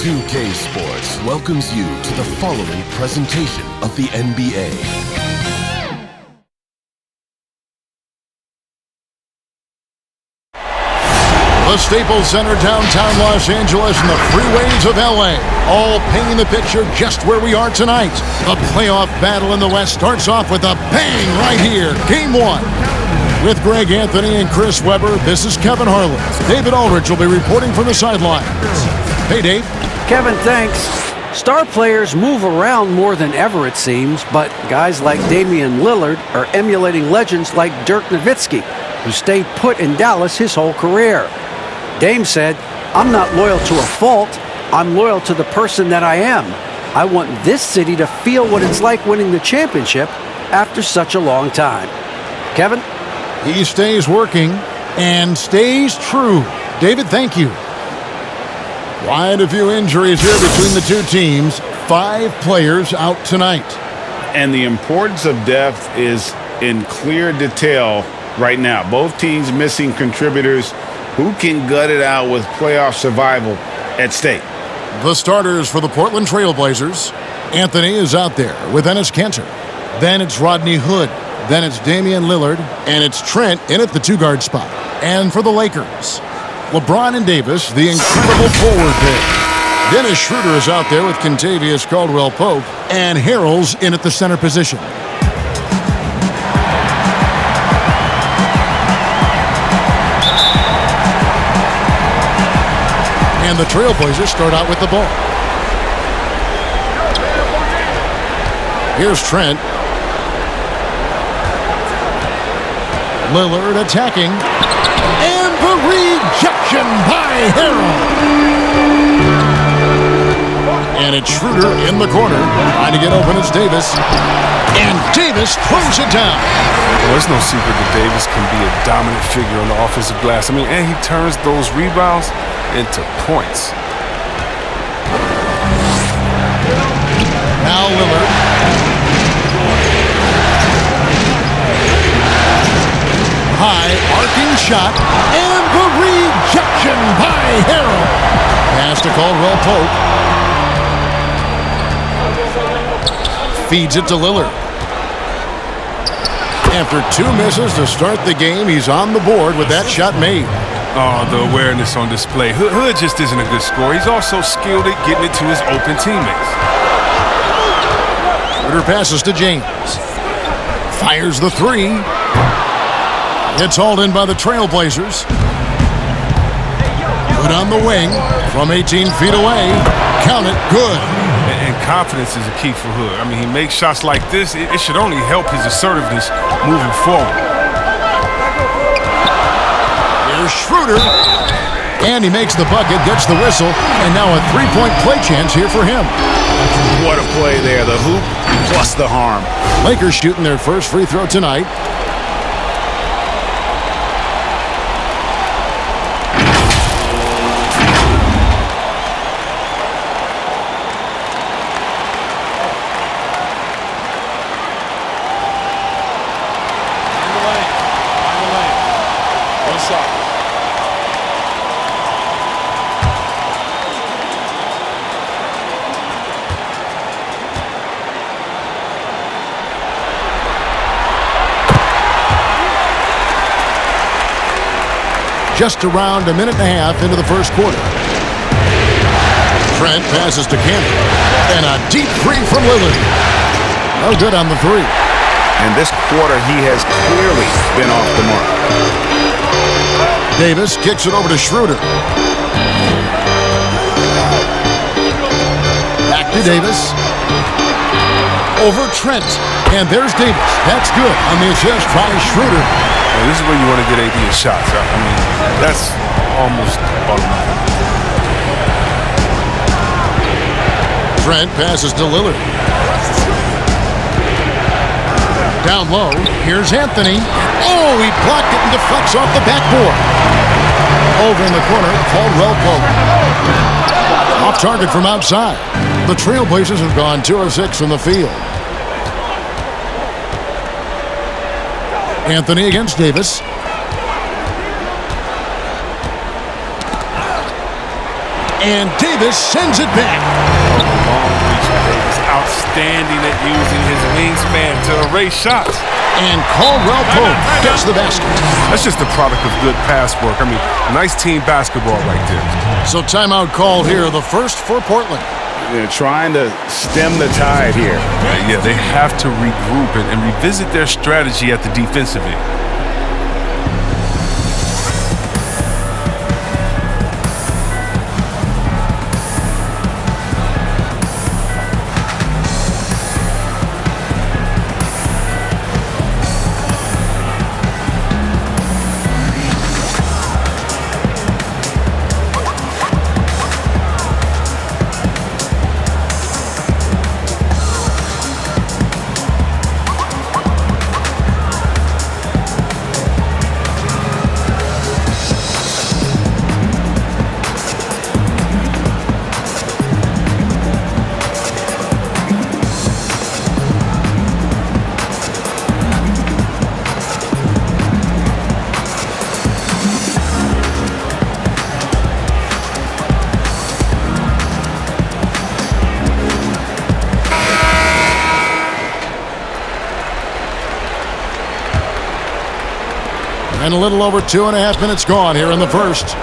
2K Sports welcomes you to the following presentation of the NBA. The Staples Center, downtown Los Angeles, and the freeways of LA, all painting the picture just where we are tonight. The playoff battle in the West starts off with a bang right here. Game 1. With Greg Anthony and Chris Webber, this is Kevin Harlan. David Aldridge will be reporting from the sidelines. Hey, Dave. Kevin, thanks. Star players move around more than ever, it seems, but guys like Damian Lillard are emulating legends like Dirk Nowitzki, who stayed put in Dallas his whole career. Dame said, "I'm not loyal to a fault. I'm loyal to the person that I am. I want this city to feel what it's like winning the championship after such a long time." Kevin? He stays working and stays true. David, thank you. Quite a few injuries here between the two teams. 5 players out tonight. And the importance of depth is in clear detail right now. Both teams missing contributors. Who can gut it out with playoff survival at stake? The starters for the Portland Trail Blazers. Anthony is out there with Enes Kanter. Then it's Rodney Hood. Then it's Damian Lillard. And it's Trent in at the 2-guard spot. And for the Lakers, LeBron and Davis, the incredible forward pick. Dennis Schroeder is out there with Kentavious Caldwell-Pope. And Harrell's in at the center position. And the Trailblazers start out with the ball. Here's Trent. Lillard attacking. And the rejection by Harrell. And it's Schroeder in the corner. Trying to get open, it's Davis. And Davis throws it down. Well, it's no secret that Davis can be a dominant figure on the offensive glass. And he turns those rebounds into points. Now Lillard. High arcing shot. And the rejection by Harrell. Pass to Caldwell-Pope. Feeds it to Lillard. After 2 misses to start the game, he's on the board with that shot made. Oh, the awareness on display. Hood just isn't a good scorer. He's also skilled at getting it to his open teammates. Schroeder passes to James. Fires the 3. It's hauled in by the Trailblazers. Hood on the wing from 18 feet away. Count it, good. And confidence is a key for Hood. He makes shots like this. It should only help his assertiveness moving forward. Here's Schroeder. And he makes the bucket, gets the whistle, and now a 3-point play chance here for him. What a play there. The hoop plus the harm. Lakers shooting their first free throw tonight. Just around a minute and a half into the first quarter. Trent passes to Kanter. And a deep 3 from Lillard. No good on the 3. And this quarter, he has clearly been off the mark. Davis kicks it over to Schroeder. Back to Davis. Over Trent. And there's Davis. That's good on the assist by Schroeder. Well, this is where you want to get AD a shot. That's almost automatic. Trent passes to Lillard. Down low, here's Anthony. Oh, he blocked it and deflects off the backboard. Over in the corner, Caldwell-Pope. Off target from outside. The Trailblazers have gone 2 of 6 from the field. Anthony against Davis. And Davis sends it back. Long reach for Davis. Outstanding at using his wingspan to erase shots. And Caldwell Pope gets the basket. That's just a product of good pass work. I mean, nice team basketball right there. So timeout called here, the first for Portland. They're trying to stem the tide here. Yeah, they have to regroup and revisit their strategy at the defensive end. And a little over 2.5 minutes gone here in the first.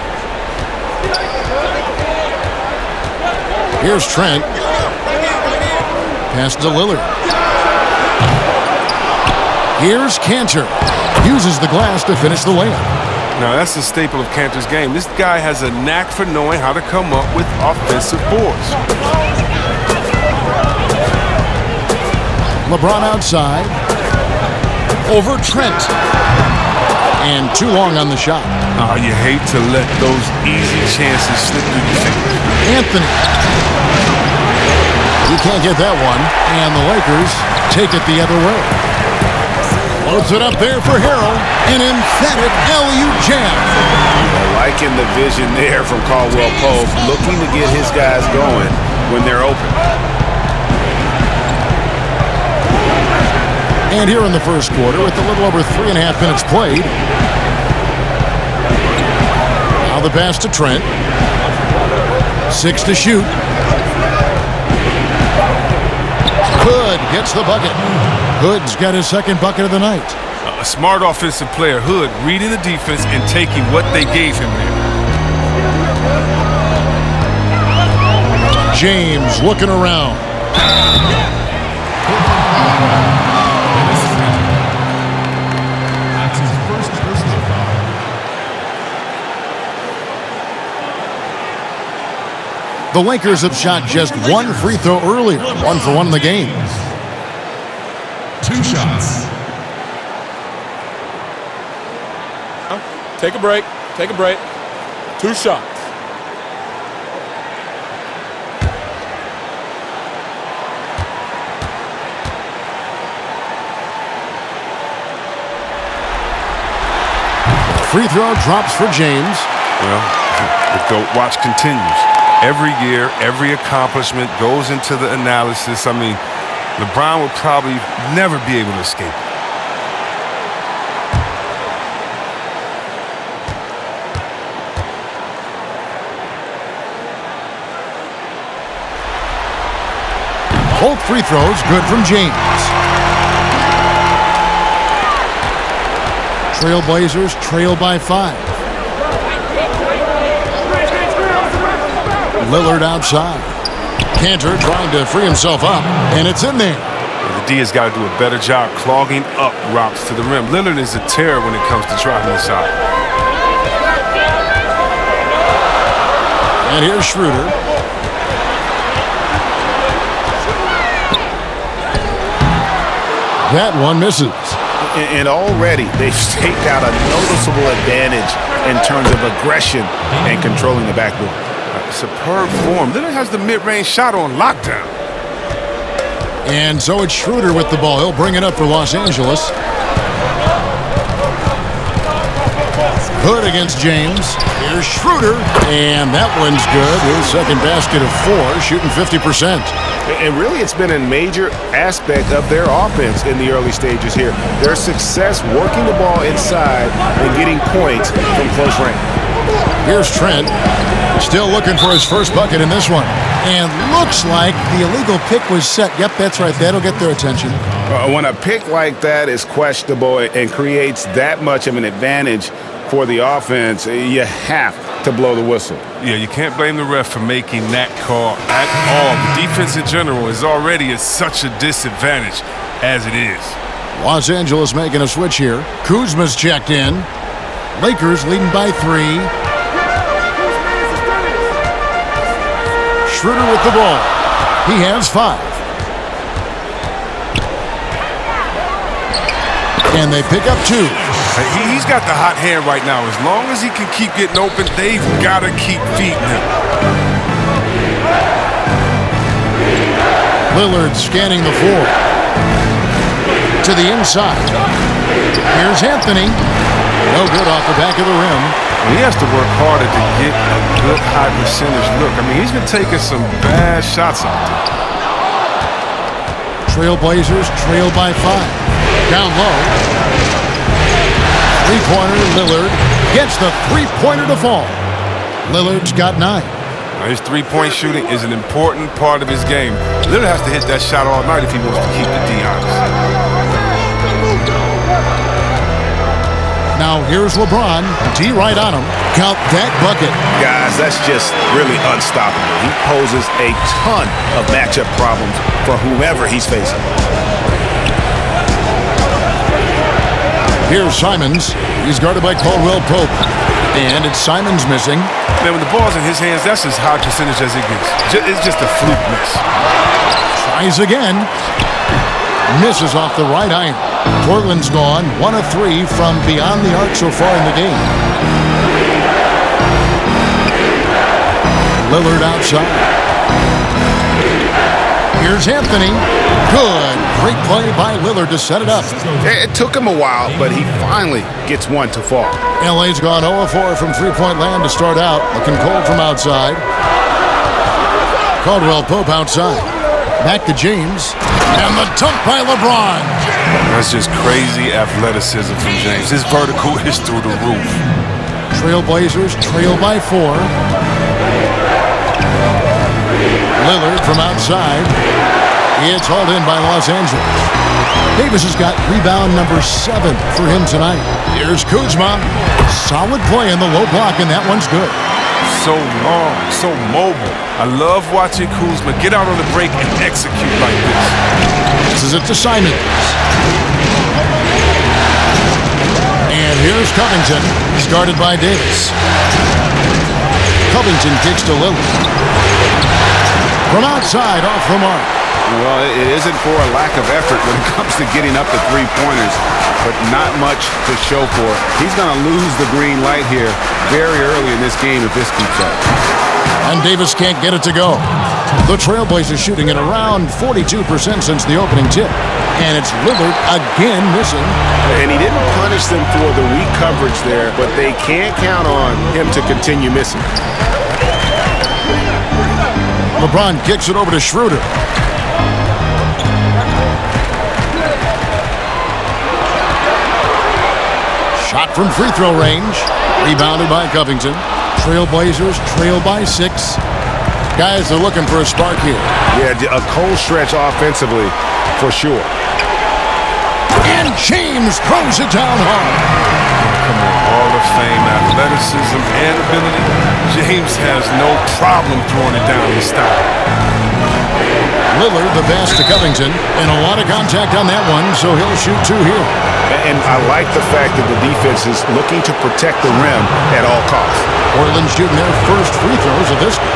Here's Trent. Pass to Lillard. Here's Cantor. Uses the glass to finish the layup. Now, that's a staple of Cantor's game. This guy has a knack for knowing how to come up with offensive boards. LeBron outside. Over Trent. And too long on the shot. Oh, you hate to let those easy chances slip through your fingers. Anthony. He can't get that one. And the Lakers take it the other way. Loads it up there for Harrell. An emphatic LU jam. Liking the vision there from Caldwell Pope, looking to get his guys going when they're open. And here in the first quarter, with a little over 3.5 minutes played. Now the pass to Trent. 6 to shoot. Hood gets the bucket. Hood's got his second bucket of the night. A smart offensive player, Hood, reading the defense and taking what they gave him there. James looking around. The Lakers have shot just one free throw earlier, 1 for 1 in the game. 2 shots. Take a break. Take a break. 2 shots. Free throw drops for James. Well, the GOAT watch continues. Every year, every accomplishment goes into the analysis. I mean, LeBron will probably never be able to escape it. Both free throws good from James. Trailblazers trail by 5. Lillard outside. Cantor trying to free himself up, and it's in there. The D has got to do a better job clogging up routes to the rim. Lillard is a terror when it comes to driving inside. And here's Schroeder. That one misses. And already they've staked out a noticeable advantage in terms of aggression and controlling the backboard. Superb form. Lillard has the mid-range shot on lockdown. And so it's Schroeder with the ball. He'll bring it up for Los Angeles. Hood against James. Here's Schroeder. And that one's good. His second basket of 4, shooting 50%. And really, it's been a major aspect of their offense in the early stages here. Their success working the ball inside and getting points from close range. Here's Trent. Still looking for his first bucket in this one. And looks like the illegal pick was set. Yep, that's right. That'll get their attention. When a pick like that is questionable and creates that much of an advantage for the offense, you have to blow the whistle. Yeah, you can't blame the ref for making that call at all. The defense in general is already at such a disadvantage as it is. Los Angeles making a switch here. Kuzma's checked in. Lakers leading by 3. Schroeder with the ball. He has 5. And they pick up 2. He's got the hot hand right now. As long as he can keep getting open, they've got to keep feeding him. Lillard scanning the floor. To the inside. Here's Anthony. No good off the back of the rim. He has to work harder to get a good high percentage look. I mean, he's been taking some bad shots out there. Trailblazers trail by 5. Down low. Three-pointer, Lillard gets the three-pointer to fall. Lillard's got 9. Now, his three-point shooting is an important part of his game. Lillard has to hit that shot all night if he wants to keep the D honest. Now here's LeBron. D right on him. Count that bucket. Guys, that's just really unstoppable. He poses a ton of matchup problems for whomever he's facing. Here's Simons. He's guarded by Caldwell Pope. And it's Simons missing. Man, when the ball's in his hands, that's as high percentage as it gets. It's just a fluke miss. Tries again. Misses off the right iron. Portland's gone 1 of 3 from beyond the arc so far in the game. Lillard outside. Here's Anthony. Good. Great play by Lillard to set it up. It took him a while, but he finally gets one to fall. LA's gone 0 of 4 from three-point land to start out. Looking cold from outside. Caldwell Pope outside. Back to James. And the dunk by LeBron. That's just crazy athleticism from James. His vertical is through the roof. Trailblazers trail by 4. Lillard from outside. It's hauled in by Los Angeles. Davis has got rebound number 7 for him tonight. Here's Kuzma. Solid play in the low block, and that one's good. So long, so mobile. I love watching Kuzma get out on the break and execute like this. This is it to Simons. And here's Covington. He's guarded by Davis. Covington kicks to Lillard. From outside, off the mark. Well, it isn't for a lack of effort when it comes to getting up the three-pointers, but not much to show for it. He's going to lose the green light here very early in this game if this keeps up. And Davis can't get it to go. The Trailblazers shooting at around 42% since the opening tip. And it's Lillard again missing. And he didn't punish them for the weak coverage there, but they can't count on him to continue missing. LeBron kicks it over to Schroeder. Shot from free throw range. Rebounded by Covington. Trailblazers trail by 6. Guys are looking for a spark here. Yeah, a cold stretch offensively for sure. And James throws it down hard. Come on, Hall of Fame athleticism and ability. James has no problem throwing it down in style. Lillard the pass to Covington, and a lot of contact on that one, so he'll shoot 2 here. And I like the fact that the defense is looking to protect the rim at all costs. Portland shooting their first free throws of this game.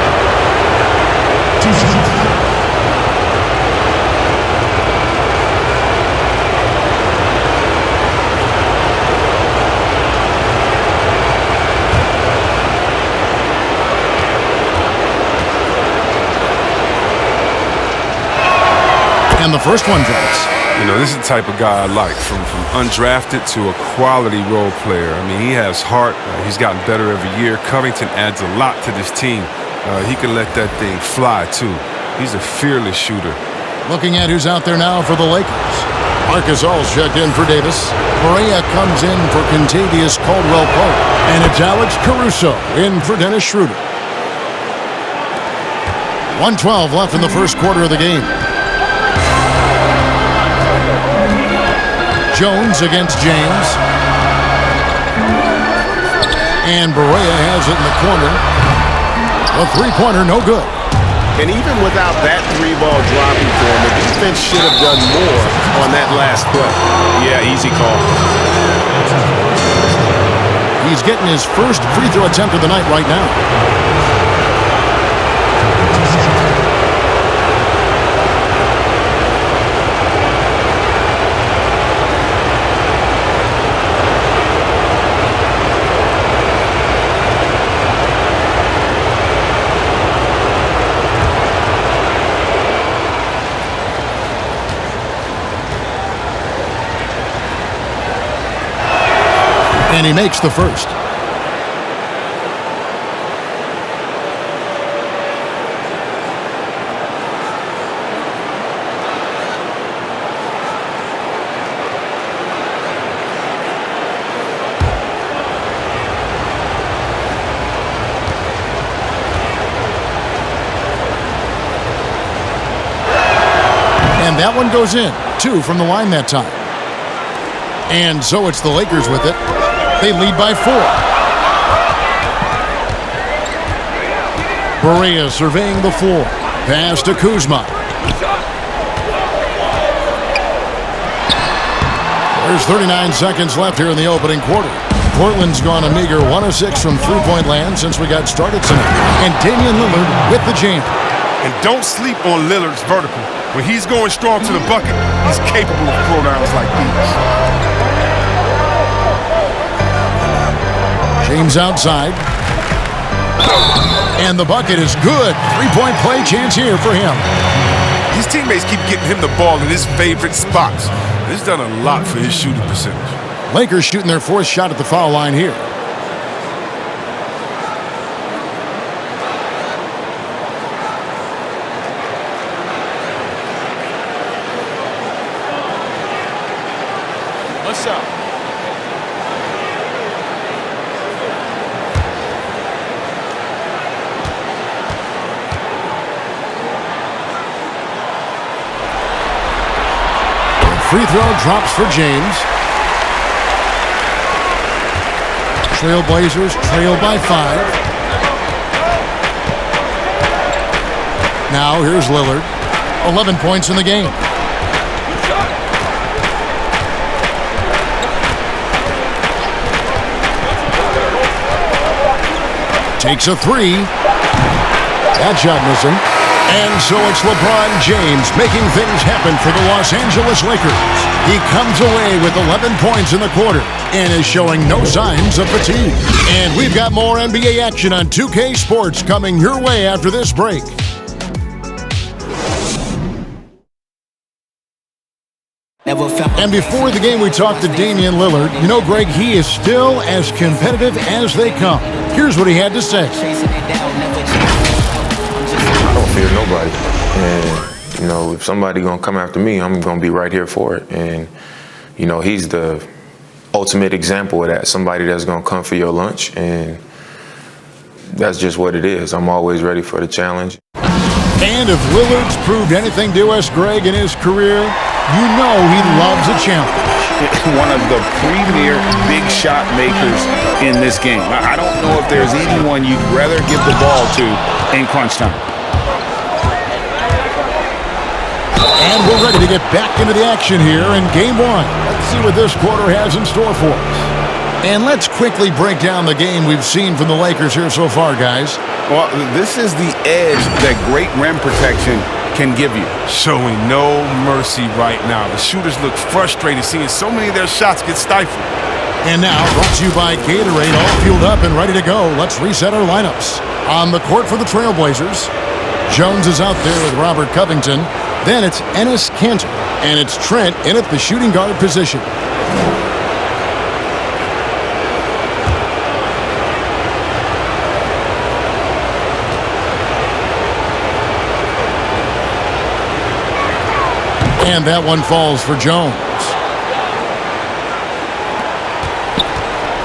And the first one drops. You know, this is the type of guy I like, from undrafted to a quality role player. I mean, he has heart. He's gotten better every year. Covington adds a lot to this team. He can let that thing fly, too. He's a fearless shooter. Looking at who's out there now for the Lakers. Marcus All's checked in for Davis. Correa comes in for Contavious Caldwell-Pope. And it's Alex Caruso in for Dennis Schroeder. 1:12 left in the first quarter of the game. Jones against James. And Berea has it in the corner. A three-pointer, no good. And even without that three-ball dropping for him, the defense should have done more on that last play. Yeah, easy call. He's getting his first free throw attempt of the night right now. And he makes the first. And that one goes in. 2 from the line that time. And so it's the Lakers with it. They lead by 4. Berea surveying the floor. Pass to Kuzma. There's 39 seconds left here in the opening quarter. Portland's gone a meager 1 of 6 from three-point land since we got started tonight. And Damian Lillard with the jam. And don't sleep on Lillard's vertical. When he's going strong to the bucket, he's capable of throwdowns like these. James outside. And the bucket is good. Three-point play chance here for him. His teammates keep getting him the ball in his favorite spots. This has done a lot for his shooting percentage. Lakers shooting their 4th shot at the foul line here. Let's shot. Free throw drops for James. Trailblazers trail by 5. Now here's Lillard. 11 points in the game. Takes a 3. That shot missing. And so it's LeBron James making things happen for the Los Angeles Lakers. He comes away with 11 points in the quarter and is showing no signs of fatigue. And we've got more NBA action on 2K Sports coming your way after this break. And before the game, we talked to Damian Lillard. You know, Greg, he is still as competitive as they come. Here's what he had to say. I don't fear nobody. And, you know, if somebody going to come after me, I'm going to be right here for it. And, you know, he's the ultimate example of that. Somebody that's going to come for your lunch. And that's just what it is. I'm always ready for the challenge. And if Lillard's proved anything to us, Greg, in his career, you know he loves a challenge. One of the premier big shot makers in this game. I don't know if there's anyone you'd rather give the ball to in crunch time. And we're ready to get back into the action here in Game 1. Let's see what this quarter has in store for us. And let's quickly break down the game we've seen from the Lakers here so far, guys. Well, this is the edge that great rim protection can give you. Showing no mercy right now. The shooters look frustrated seeing so many of their shots get stifled. And now, brought to you by Gatorade, all fueled up and ready to go. Let's reset our lineups. On the court for the Trailblazers, Jones is out there with Robert Covington. Then it's Enes Kanter, and it's Trent in at the shooting guard position. And that one falls for Jones.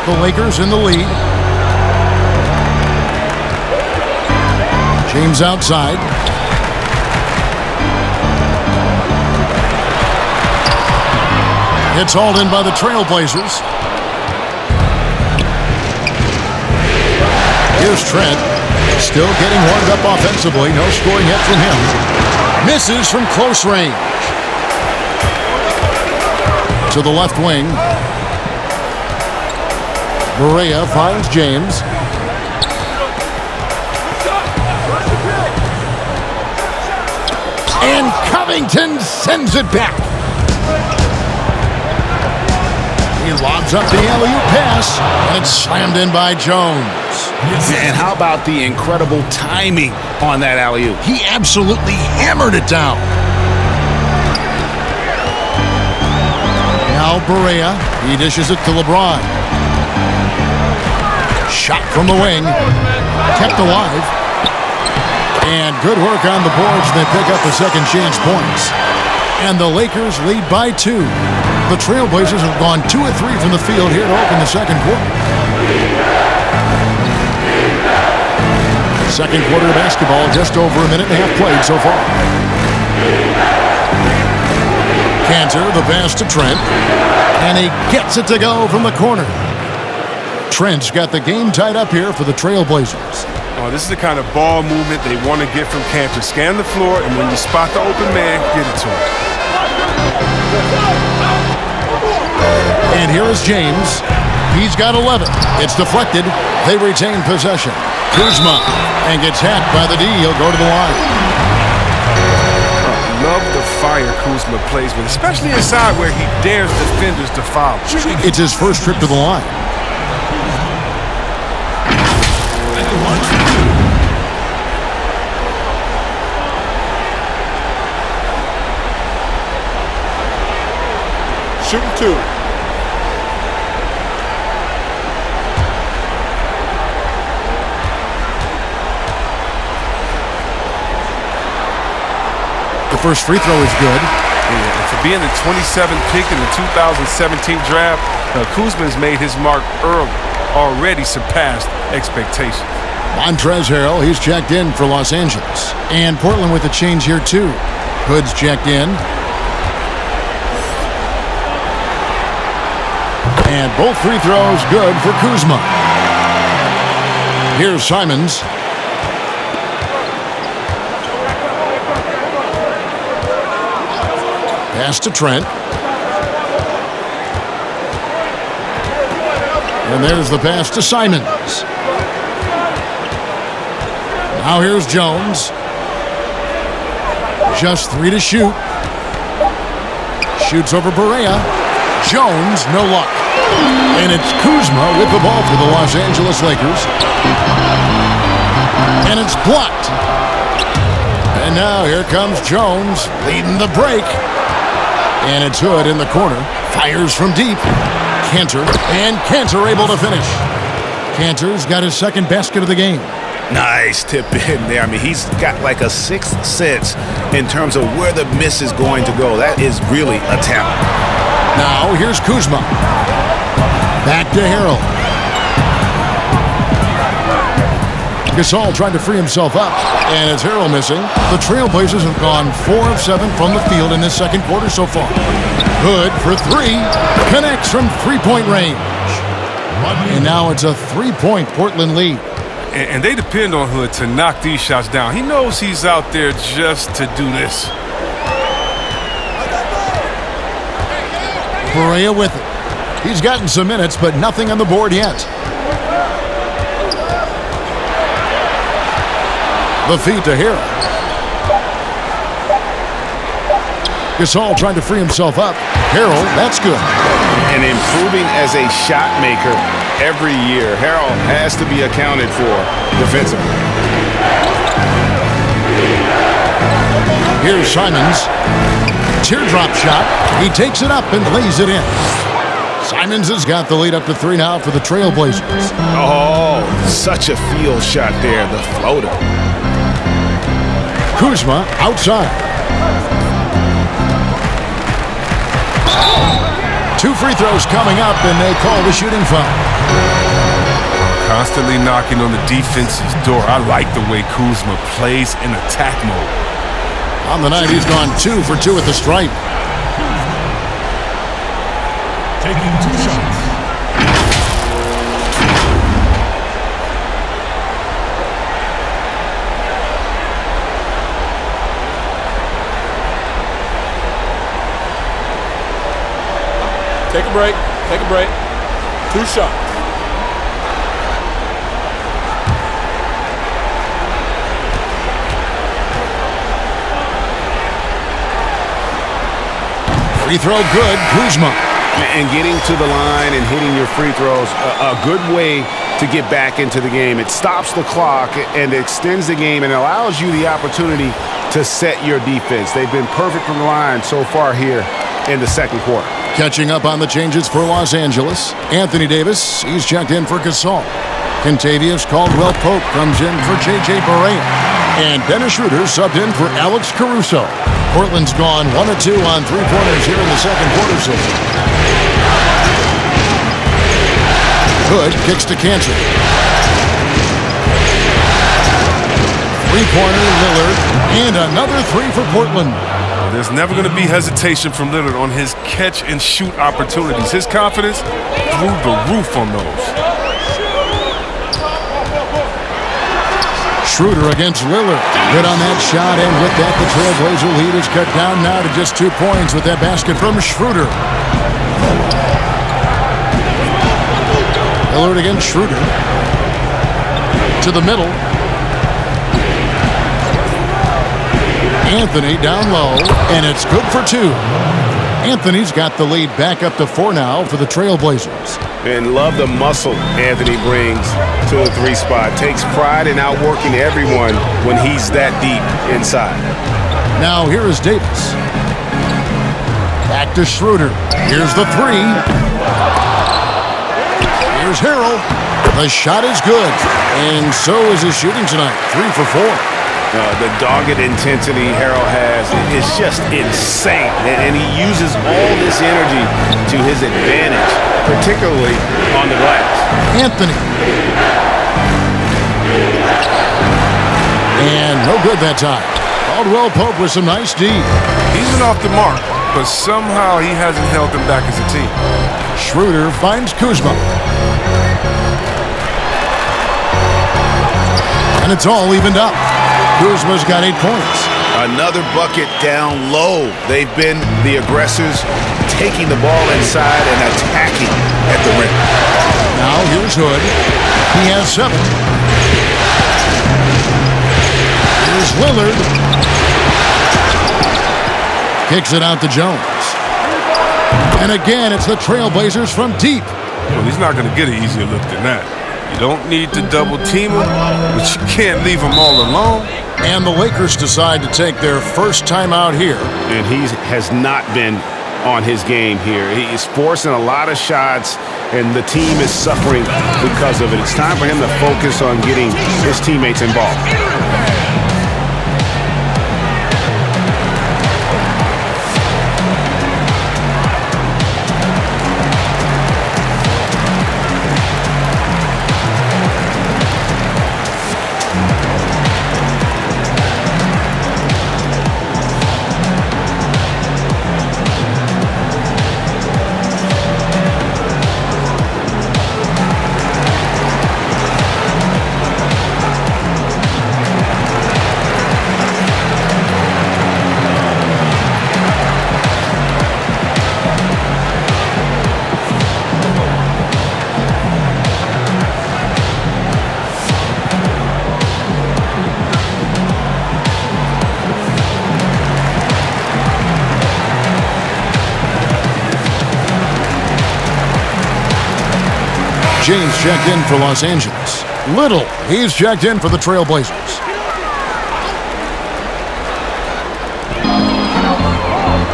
The Lakers in the lead. James outside. It's hauled in by the Trailblazers. Here's Trent. Still getting warmed up offensively. No scoring yet from him. Misses from close range. To the left wing. Berea finds James. And Covington sends it back. He lobs up the alley-oop pass, and it's slammed in by Jones. And how about the incredible timing on that alley-oop? He absolutely hammered it down. Now Berea, he dishes it to LeBron. Shot from the wing, kept alive. And good work on the boards. They pick up the second chance points. And the Lakers lead by 2. The Trailblazers have gone 2 of 3 from the field here to open the second quarter. Second quarter of basketball, just over a minute and a half played so far. Cantor, the pass to Trent. And he gets it to go from the corner. Trent's got the game tied up here for the Trailblazers. Oh, this is the kind of ball movement they want to get from Cantor. Scan the floor, and when you spot the open man, get it to him. And here is James. He's got 11. It's deflected. They retain possession. Kuzma and gets hacked by the D. He'll go to the line. Love the fire Kuzma plays with, especially inside where he dares defenders to foul. It's his first trip to the line. Shooting 2. The first free throw is good. Yeah, for being the 27th pick in the 2017 draft, Kuzma has made his mark early, already surpassed expectations. Montrezl Harrell, he's checked in for Los Angeles. And Portland with a change here too. Hood's checked in. And both free throws good for Kuzma. Here's Simons. Pass to Trent. And there's the pass to Simons. Now here's Jones. Just 3 to shoot. Shoots over Berea. Jones, no luck. And it's Kuzma with the ball for the Los Angeles Lakers. And it's blocked. And now here comes Jones leading the break. And it's Hood in the corner. Fires from deep. Cantor. And Cantor able to finish. Cantor's got his second basket of the game. Nice tip in there. I mean, he's got like a sixth sense in terms of where the miss is going to go. That is really a talent. Now here's Kuzma. Back to Harrell. Gasol trying to free himself up. And it's Harrell missing. The Trailblazers have gone 4 of 7 from the field in this second quarter so far. Hood for 3. Connects from three-point range. And now it's a 3-point Portland lead. And they depend on Hood to knock these shots down. He knows he's out there just to do this. Berea with it. He's gotten some minutes, but nothing on the board yet. The feed to Harrell. Gasol trying to free himself up. Harrell, that's good. And improving as a shot maker every year. Harrell has to be accounted for defensively. Here's Simons. Teardrop shot. He takes it up and lays it in. Simons has got the lead up to 3 now for the Trailblazers. Oh, such a field shot there, the floater. Kuzma outside. 2 free throws coming up, and they call the shooting foul. Constantly knocking on the defense's door. I like the way Kuzma plays in attack mode. On the night, he's gone 2 for 2 at the stripe. taking 2 shots. Take a break. Take a break. 2 shots. Free throw good, Kuzma. And getting to the line and hitting your free throws, a good way to get back into the game. It stops the clock and extends the game and allows you the opportunity to set your defense. They've been perfect from the line so far here in the second quarter. Catching up on the changes for Los Angeles, Anthony Davis, he's checked in for Gasol. Kentavious Caldwell-Pope comes in for J.J. Barea. And Dennis Schroeder subbed in for Alex Caruso. Portland's gone 1 of 2 on 3-pointers here in the second quarter so far. Hood kicks to Cantor. Three-pointer, Lillard, and another 3 for Portland. There's never going to be hesitation from Lillard on his catch-and-shoot opportunities. His confidence through the roof on those. Schroeder against Lillard. Good on that shot, and with that, the Trailblazer lead is cut down now to just 2 points with that basket from Schroeder. Lillard against Schroeder. To the middle. Anthony down low, and it's good for 2. Anthony's got the lead back up to 4 now for the Trailblazers. And love the muscle Anthony brings to the 3 spot. Takes pride in outworking everyone when he's that deep inside. Now here is Davis. Back to Schroeder. Here's the 3. Here's Harrell. The shot is good, and so is his shooting tonight. 3 for 4. The dogged intensity Harrell has is just insane, and he uses all this energy to his advantage, particularly on the glass. Anthony. And no good that time. Caldwell-Pope with some nice D. He's been off the mark, but somehow he hasn't held them back as a team. Schroeder finds Kuzma. And it's all evened up. Kuzma's got 8 points. Another bucket down low. They've been the aggressors, taking the ball inside and attacking at the rim. Now here's Hood. He has 7. Here's Lillard. Kicks it out to Jones. And again, it's the Trailblazers from deep. Well, he's not going to get an easier look than that. You don't need to double team him, but you can't leave him all alone. And the Lakers decide to take their first timeout here. And he has not been on his game here. He's forcing a lot of shots, and the team is suffering because of it. It's time for him to focus on getting his teammates involved. James checked in for Los Angeles. Little, he's checked in for the Trailblazers.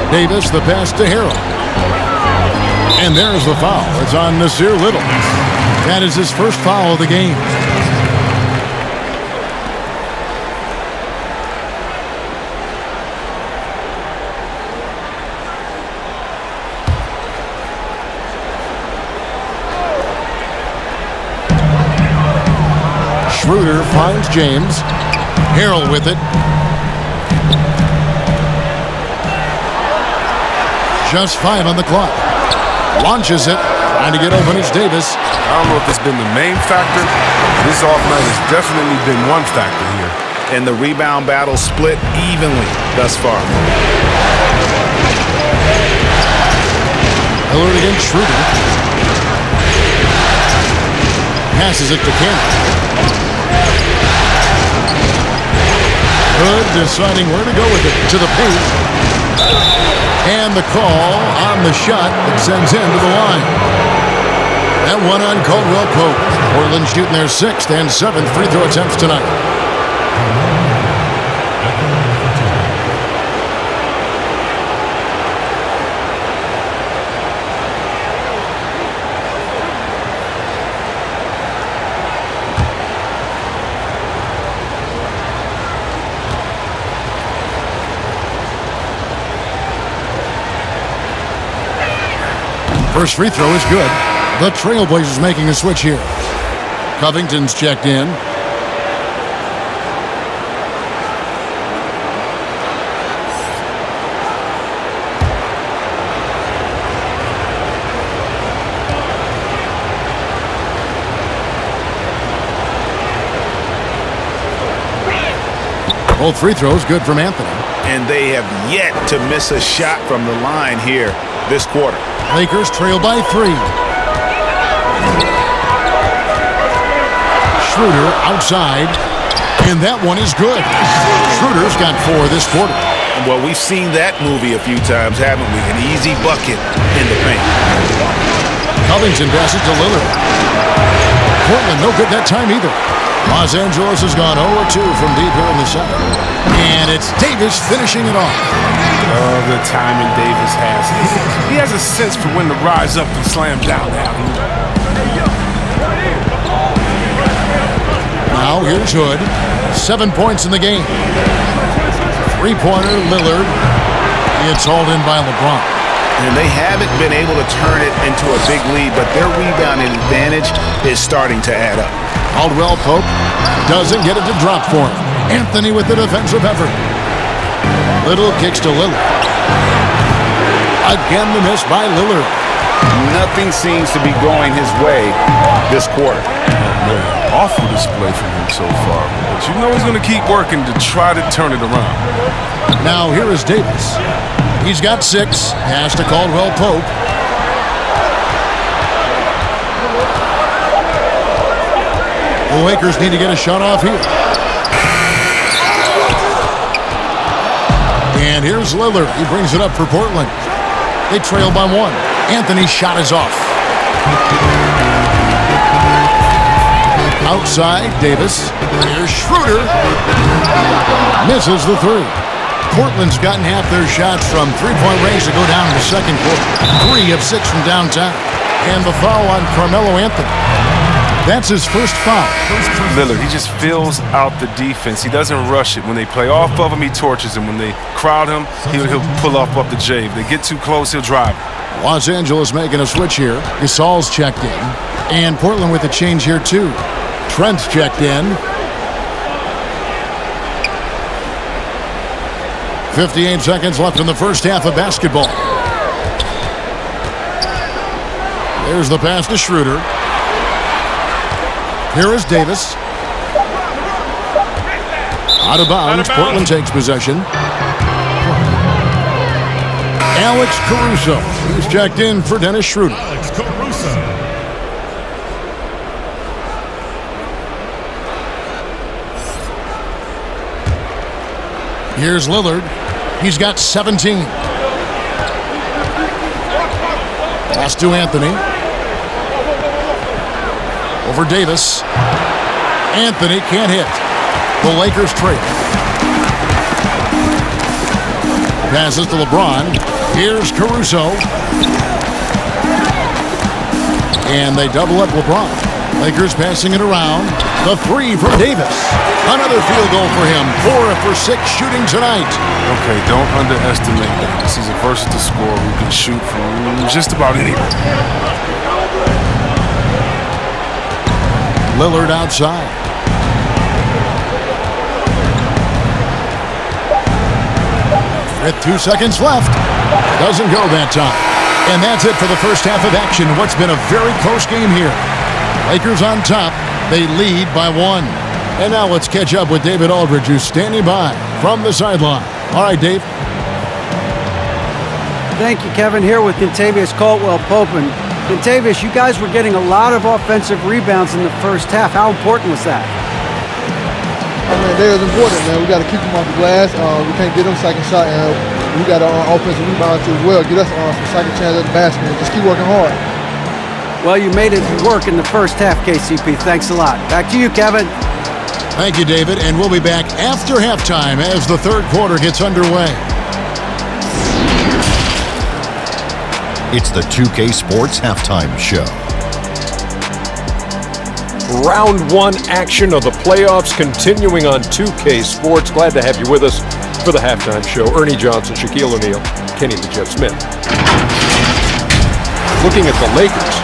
Davis, the pass to Harrell. And there's the foul. It's on Nasir Little. That is his first foul of the game. Schroeder finds James. Harrell with it. Just 5 on the clock. Launches it. Trying to get open is Davis. I don't know if it's been the main factor. This off night has definitely been one factor here. And the rebound battle split evenly thus far. Lillard against Schroeder. Passes it to Cannon. Hood deciding where to go with it. To the paint. And the call on the shot that sends him to the line. That one on Caldwell Pope. Portland shooting their 6th and 7th free throw attempts tonight. First free throw is good. The Trailblazers making a switch here. Covington's checked in. Both free throws good from Anthony. And they have yet to miss a shot from the line here this quarter. Lakers trail by 3. Schroeder outside, and that one is good. Schroeder's got 4 this quarter. Well, we've seen that movie a few times, haven't we? An easy bucket in the paint. Covington passes to Lillard. Portland no good that time either. Los Angeles has gone 0-2 from deep here in the 7th. And it's Davis finishing it off. Oh, the timing Davis has. He has a sense for when to rise up and slam down the alley. Now here's Hood. 7 points in the game. Three-pointer Lillard. It's hauled in by LeBron. And they haven't been able to turn it into a big lead, but their rebounding advantage is starting to add up. Caldwell Pope doesn't get it to drop for him. Anthony with the defensive effort. Little kicks to Lillard. Again the miss by Lillard. Nothing seems to be going his way this quarter. Awful display from him so far. But you know he's going to keep working to try to turn it around. Now here is Davis. He's got 6. Pass to Caldwell Pope. The Lakers need to get a shot off here. And here's Lillard. He brings it up for Portland. They trail by 1. Anthony's shot is off. Outside, Davis. Here's Schroeder. Misses the 3. Portland's gotten half their shots from three-point range to go down in the second quarter. 3 of 6 from downtown. And the foul on Carmelo Anthony. That's his first foul. Lillard, he just fills out the defense. He doesn't rush it. When they play off of him, he torches him. When they crowd him, he'll pull up the J. If they get too close, he'll drive. Los Angeles making a switch here. Gasol's checked in. And Portland with a change here, too. Trent's checked in. 58 seconds left in the first half of basketball. There's the pass to Schroeder. Here is Davis. Out of bounds. Portland takes possession. Alex Caruso. He's checked in for Dennis Schroeder. Alex Caruso. Here's Lillard. He's got 17. Pass to Anthony. Over Davis. Anthony can't hit. The Lakers trail. Passes to LeBron. Here's Caruso. And they double up LeBron. Lakers passing it around. The 3 from Davis. Another field goal for him. 4 for 6 shooting tonight. Okay, don't underestimate Davis. He's a versatile scorer who can shoot from just about anywhere. Lillard outside. With 2 seconds left. Doesn't go that time. And that's it for the first half of action. What's been a very close game here. Lakers on top. They lead by 1. And now let's catch up with David Aldridge, who's standing by from the sideline. All right, Dave. Thank you, Kevin. Here with Kentavious Caldwell-Pope. And Kentavious, you guys were getting a lot of offensive rebounds in the first half. How important was that? I mean, they was important, man. We got to keep them off the glass. We can't get them second shot, and we got to offensive rebound too as well. Get us some second chance at the basket. And just keep working hard. Well, you made it work in the first half, KCP. Thanks a lot. Back to you, Kevin. Thank you, David. And we'll be back after halftime as the third quarter gets underway. It's the 2K Sports Halftime Show. Round 1 action of the playoffs continuing on 2K Sports. Glad to have you with us for the halftime show. Ernie Johnson, Shaquille O'Neal, Kenny the Jet Smith. Looking at the Lakers,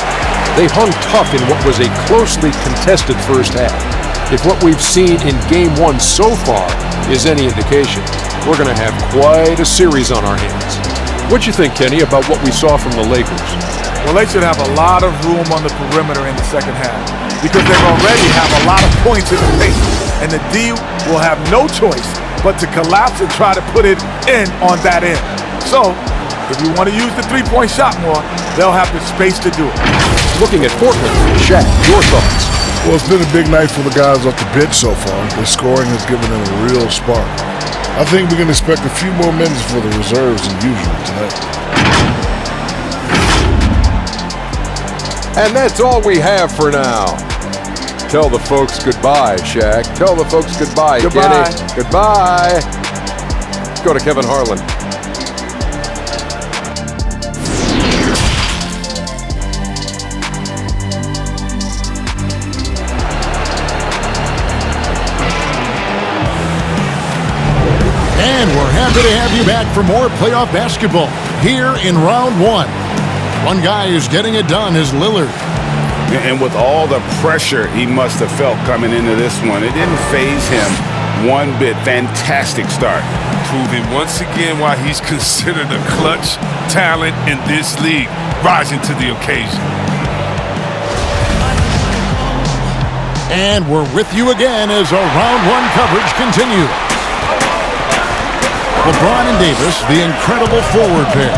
they hung tough in what was a closely contested first half. If what we've seen in Game 1 so far is any indication, we're going to have quite a series on our hands. What'd you think, Kenny, about what we saw from the Lakers? Well, they should have a lot of room on the perimeter in the second half because they already have a lot of points in the paint, and the D will have no choice but to collapse and try to put it in on that end. So, if you want to use the three-point shot more, they'll have the space to do it. Looking at Portland, Shaq, your thoughts? Well, it's been a big night for the guys off the bench so far. The scoring has given them a real spark. I think we can expect a few more minutes for the reserves than usual tonight. And that's all we have for now. Tell the folks goodbye, Shaq. Tell the folks goodbye, Goodbye. Kenny. Goodbye. Let's go to Kevin Harlan. And we're happy to have you back for more playoff basketball here in round 1. One guy who's getting it done is Lillard. And with all the pressure he must have felt coming into this one, it didn't faze him one bit. Fantastic start. Proving once again why he's considered a clutch talent in this league, rising to the occasion. And we're with you again as our round 1 coverage continues. LeBron and Davis, the incredible forward pair.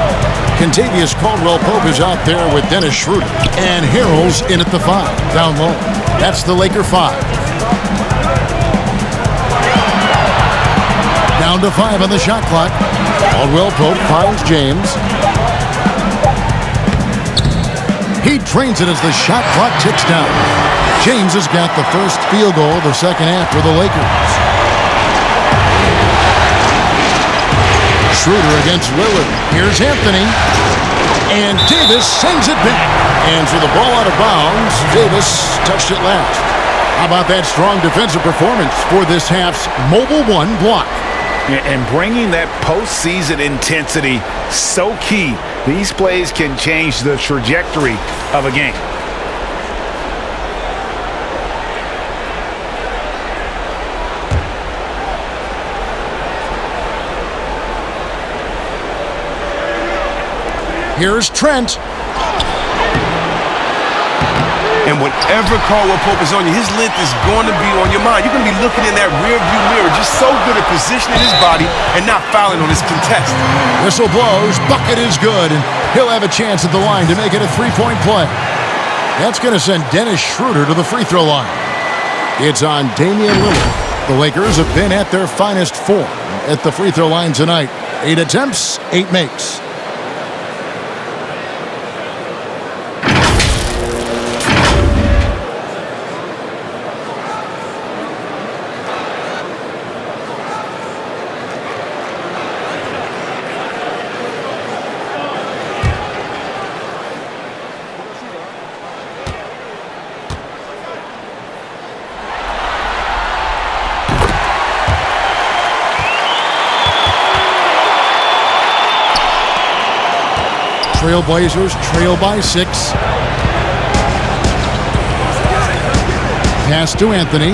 Kentavious Caldwell-Pope is out there with Dennis Schroeder. And Harrell's in at the 5, down low. That's the Laker 5. Down to 5 on the shot clock. Caldwell-Pope finds James. He drains it as the shot clock ticks down. James has got the first field goal of the second half for the Lakers. Schroeder against Lillard. Here's Anthony. And Davis sends it back. And for the ball out of bounds, Davis touched it last. How about that strong defensive performance for this half's Mobile One block? And bringing that postseason intensity, so key. These plays can change the trajectory of a game. Here's Trent. And whenever Caldwell-Pope is on you, his length is going to be on your mind. You're going to be looking in that rearview mirror, just so good at positioning his body and not fouling on his contest. Whistle blows, bucket is good, and he'll have a chance at the line to make it a three-point play. That's going to send Dennis Schroeder to the free throw line. It's on Damian Lillard. The Lakers have been at their finest form at the free throw line tonight. 8 attempts, 8 makes. Trailblazers trail by 6. Pass to Anthony.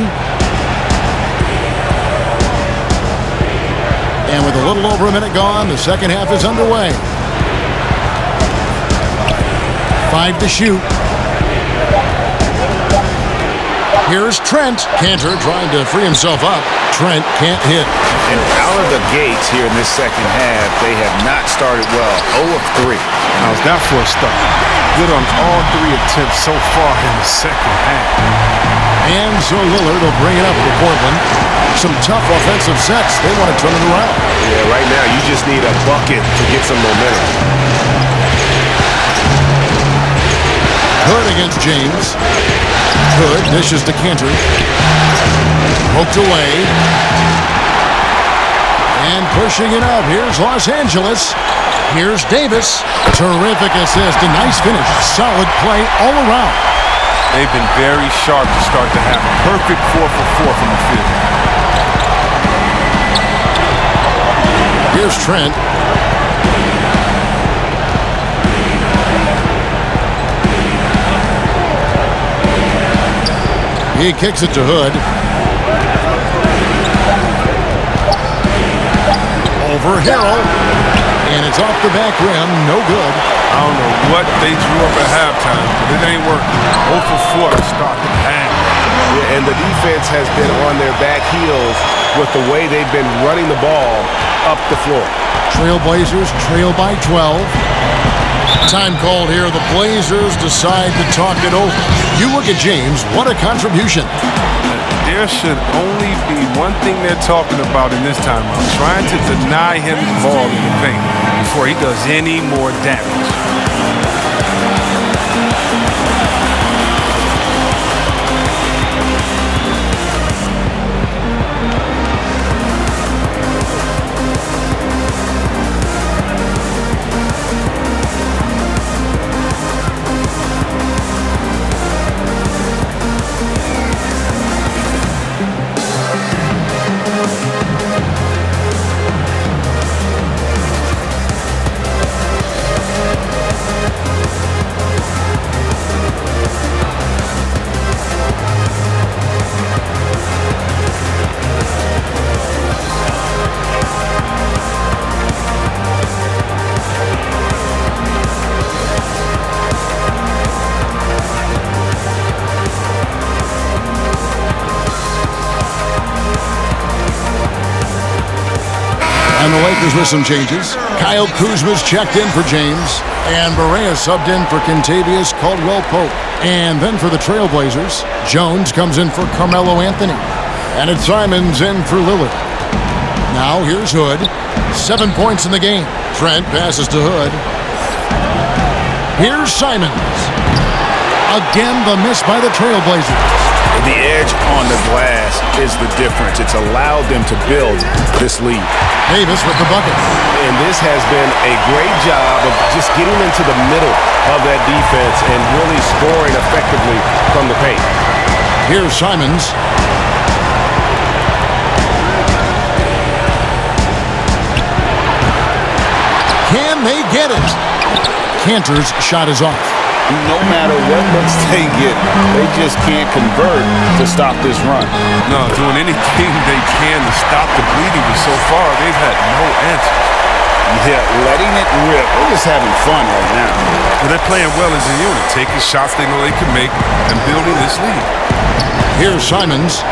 And with a little over a minute gone, the second half is underway. 5 to shoot. Here's Trent. Cantor trying to free himself up. Trent can't hit. And out of the gates here in this second half, they have not started well. 0 of 3. How's that for a start? Good on all 3 attempts so far in the second half. And so Lillard will bring it up for Portland. Some tough offensive sets. They want to turn it around. Yeah, right now you just need a bucket to get some momentum. Hood against James. Hood dishes to Cantor. Poked away. And pushing it up. Here's Los Angeles. Here's Davis. Terrific assist. A nice finish. Solid play all around. They've been very sharp to start the half. Perfect 4 for 4 from the field. Here's Trent. He kicks it to Hood. Over Harrell. And it's off the back rim. No good. I don't know what they drew up at halftime, but it ain't working. 0 for 4 to start the half. Yeah, and the defense has been on their back heels with the way they've been running the ball up the floor. Trailblazers trail by 12. Time called here. The Blazers decide to talk it over. You look at James. What a contribution. There should only be one thing they're talking about in this timeout. Trying to deny him the ball in the paint before he does any more damage. And the Lakers with some changes. Kyle Kuzma's checked in for James. And Barea subbed in for Kentavious Caldwell-Pope. And then for the Trailblazers, Jones comes in for Carmelo Anthony. And it's Simons in for Lillard. Now here's Hood. 7 points in the game. Trent passes to Hood. Here's Simons. Again, the miss by the Trailblazers. The edge on the glass is the difference. It's allowed them to build this lead. Davis with the bucket. And this has been a great job of just getting into the middle of that defense and really scoring effectively from the paint. Here's Simons. Can they get it? Cantor's shot is off. No matter what looks they get, they just can't convert to stop this run. No, doing anything they can to stop the bleeding, but so far they've had no answer. Yeah, letting it rip. They're just having fun right now. But they're playing well as a unit, taking shots they know they can make and building this lead. Here's Simons.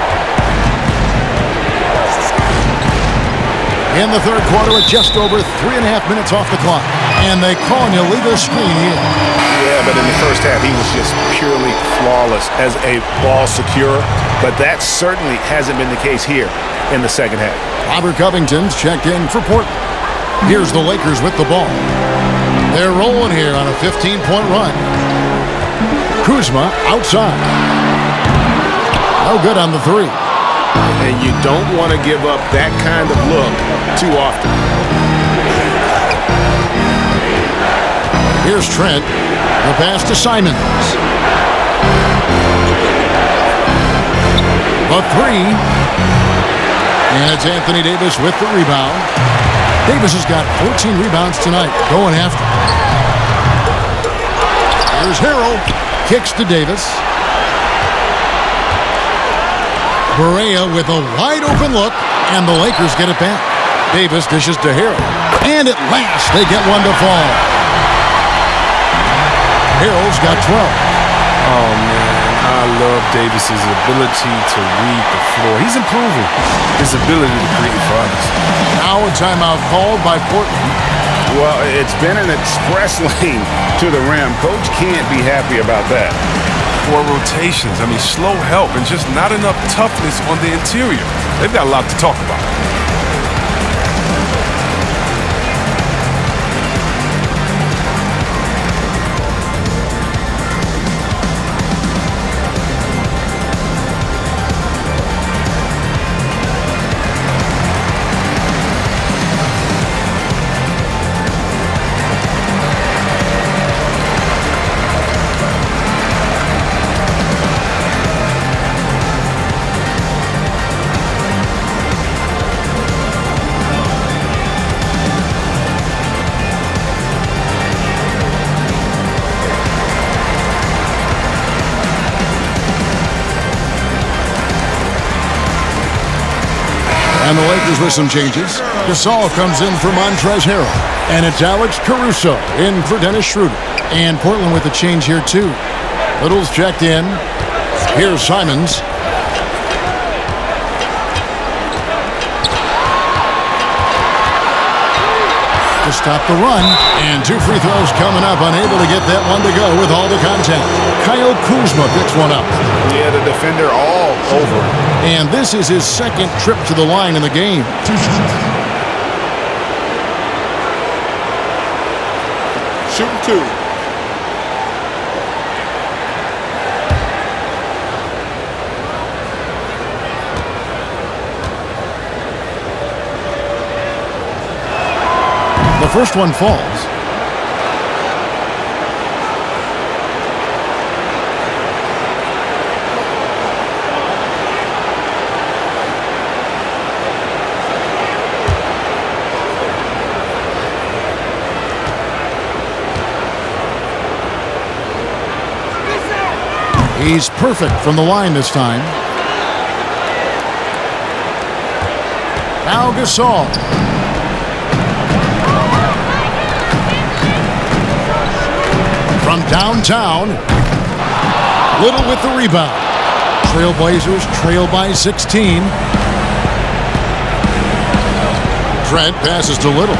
In the third quarter, with just over 3.5 minutes off the clock. And they call an illegal screen here. Yeah, but in the first half, he was just purely flawless as a ball securer. But that certainly hasn't been the case here in the second half. Robert Covington's checked in for Portland. Here's the Lakers with the ball. They're rolling here on a 15-point run. Kuzma outside. No good on the three. And you don't want to give up that kind of look too often. Here's Trent. The pass to Simons. The three. And it's Anthony Davis with the rebound. Davis has got 14 rebounds tonight, going after. Here's Harrell. Kicks to Davis. Barea with a wide-open look, and the Lakers get it back. Davis dishes to Harrell. And at last, they get one to fall. Harrell's got 12. Oh, man, I love Davis's ability to read the floor. He's improving his ability to create for others. Now a timeout called by Portland. Well, it's been an express lane to the rim. Coach can't be happy about that. 4 rotations. I mean, slow help and just not enough toughness on the interior. They've got a lot to talk about. And the Lakers with some changes. Gasol comes in for Montrezl Harrell. And it's Alex Caruso in for Dennis Schroeder. And Portland with a change here, too. Little's checked in. Here's Simons. To stop the run. And 2 free throws coming up. Unable to get that one to go with all the contact. Kyle Kuzma picks one up. Yeah, the defender all over. And this is his second trip to the line in the game. Shooting 2. The first one falls. He's perfect from the line this time. Now Gasol. From downtown. Little with the rebound. Trailblazers trail by 16. Trent passes to Little.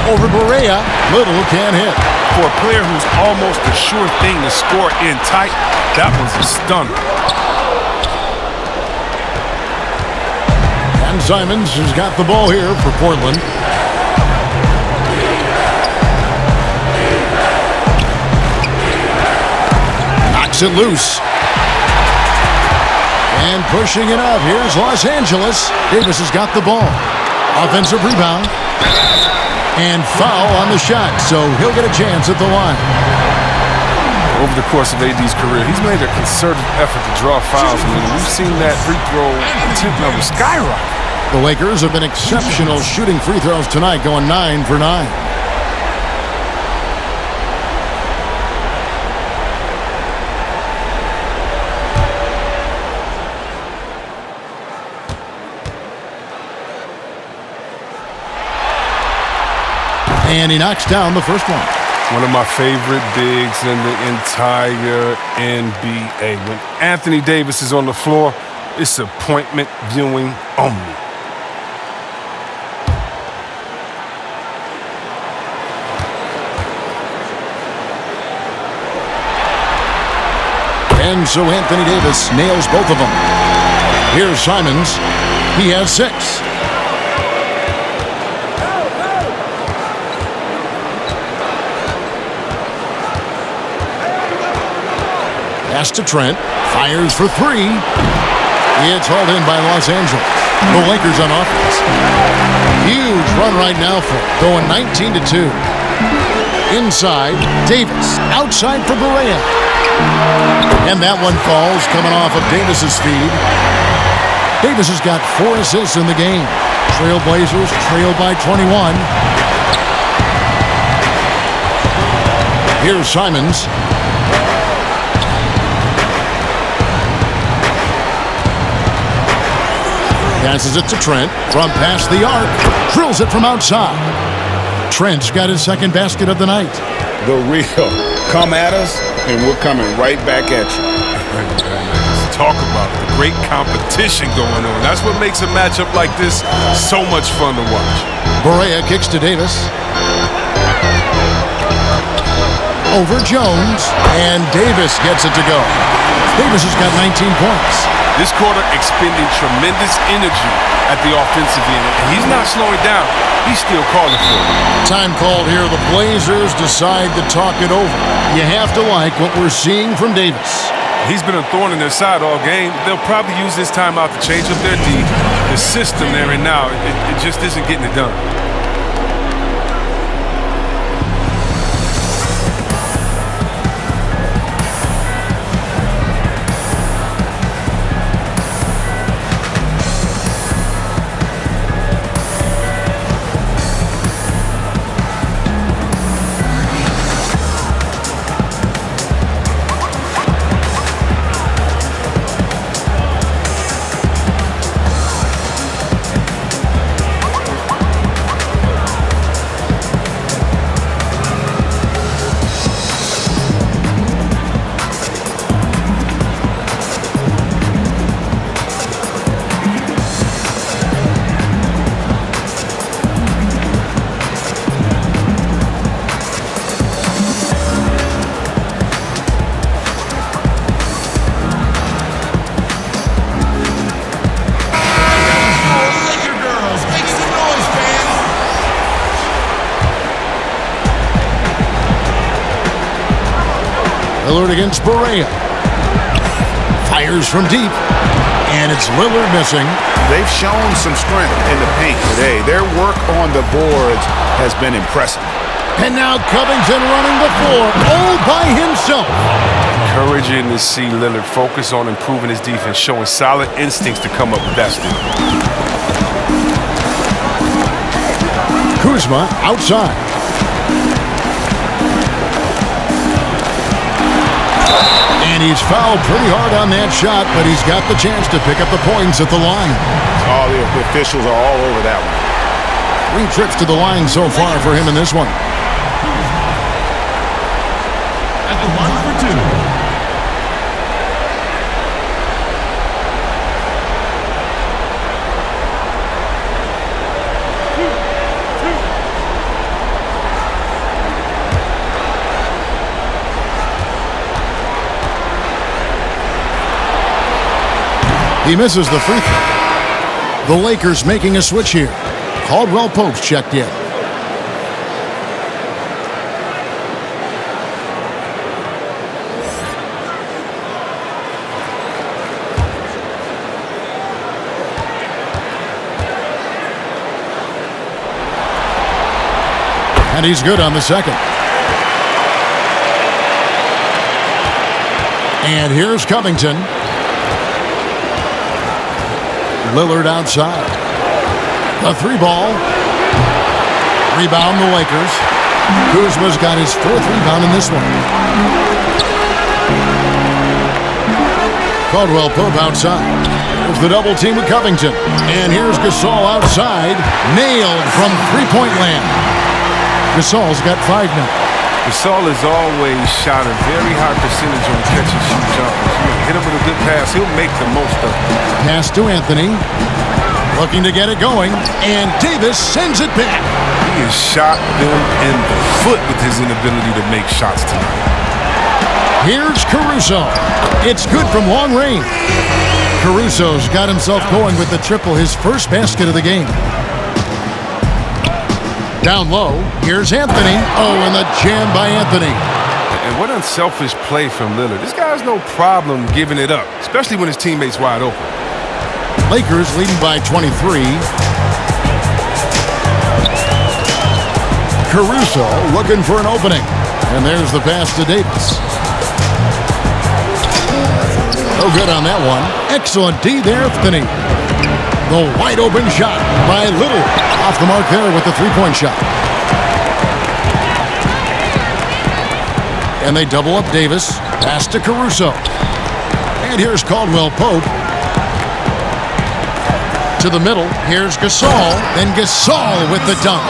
Over Berea. Little can't hit. For a player who's almost a sure thing to score in tight, that was a stunner. And Simons has got the ball here for Portland. Knocks it loose. And pushing it up. Here's Los Angeles. Davis has got the ball. Offensive rebound. And foul on the shot, so he'll get a chance at the line. Over the course of AD's career, he's made a concerted effort to draw fouls. I mean, we've seen that free throw attempt number skyrocket. The Lakers have been exceptional shooting free throws tonight, going 9 for 9. And he knocks down the first one. One of my favorite bigs in the entire NBA. When Anthony Davis is on the floor, it's appointment viewing only. And so Anthony Davis nails both of them. Here's Simons. He has 6. Pass to Trent. Fires for 3. It's hauled in by Los Angeles. The Lakers on offense. Huge run right now for it, going 19-2. Inside, Davis. Outside for Berea. And that one falls, coming off of Davis's feed. Davis has got 4 assists in the game. Trailblazers trail by 21. Here's Simons. Passes it to Trent from past the arc. Drills it from outside. Trent's got his second basket of the night. The real. Come at us, and we're coming right back at you. Talk about it. The great competition going on. That's what makes a matchup like this so much fun to watch. Barea kicks to Davis. Over Jones, and Davis gets it to go. Davis has got 19 points. This quarter expending tremendous energy at the offensive end, and he's not slowing down. He's still calling for it. Time called here. The Blazers decide to talk it over. You have to like what we're seeing from Davis. He's been a thorn in their side all game. They'll probably use this timeout to change up their D. The system there and now, it just isn't getting it done. Lillard against Barea. Fires from deep. And it's Lillard missing. They've shown some strength in the paint today. Their work on the boards has been impressive. And now Covington running the floor all by himself. Encouraging to see Lillard focus on improving his defense, showing solid instincts to come up with that steal. Kuzma outside. And he's fouled pretty hard on that shot, but he's got the chance to pick up the points at the line. All the officials are all over that one. 3 trips to the line so far for him in this one. At the line for 2. He misses the free throw. The Lakers making a switch here. Caldwell Pope's checked in. And he's good on the second. And here's Covington. Lillard outside. The 3-ball. Rebound the Lakers. Kuzma's got his 4th rebound in this one. Caldwell Pope outside. There's the double team with Covington. And here's Gasol outside. Nailed from three-point land. Gasol's got 5 now. Gasol has always shot a very high percentage on catch-and-shoot jumpers. Hit him with a good pass, he'll make the most of it. Pass to Anthony. Looking to get it going, and Davis sends it back. He has shot them in the foot with his inability to make shots tonight. Here's Caruso. It's good from long range. Caruso's got himself going with the triple, his first basket of the game. Down low, here's Anthony. Oh, and the jam by Anthony. And what unselfish play from Lillard. This guy has no problem giving it up, especially when his teammate's wide open. Lakers leading by 23. Caruso looking for an opening. And there's the pass to Davis. No good on that one. Excellent D there, Anthony. The wide open shot by Lillard. Off the mark there with the 3-point shot. And they double up Davis. Pass to Caruso. And here's Caldwell Pope. To the middle, here's Gasol, then Gasol with the dunk.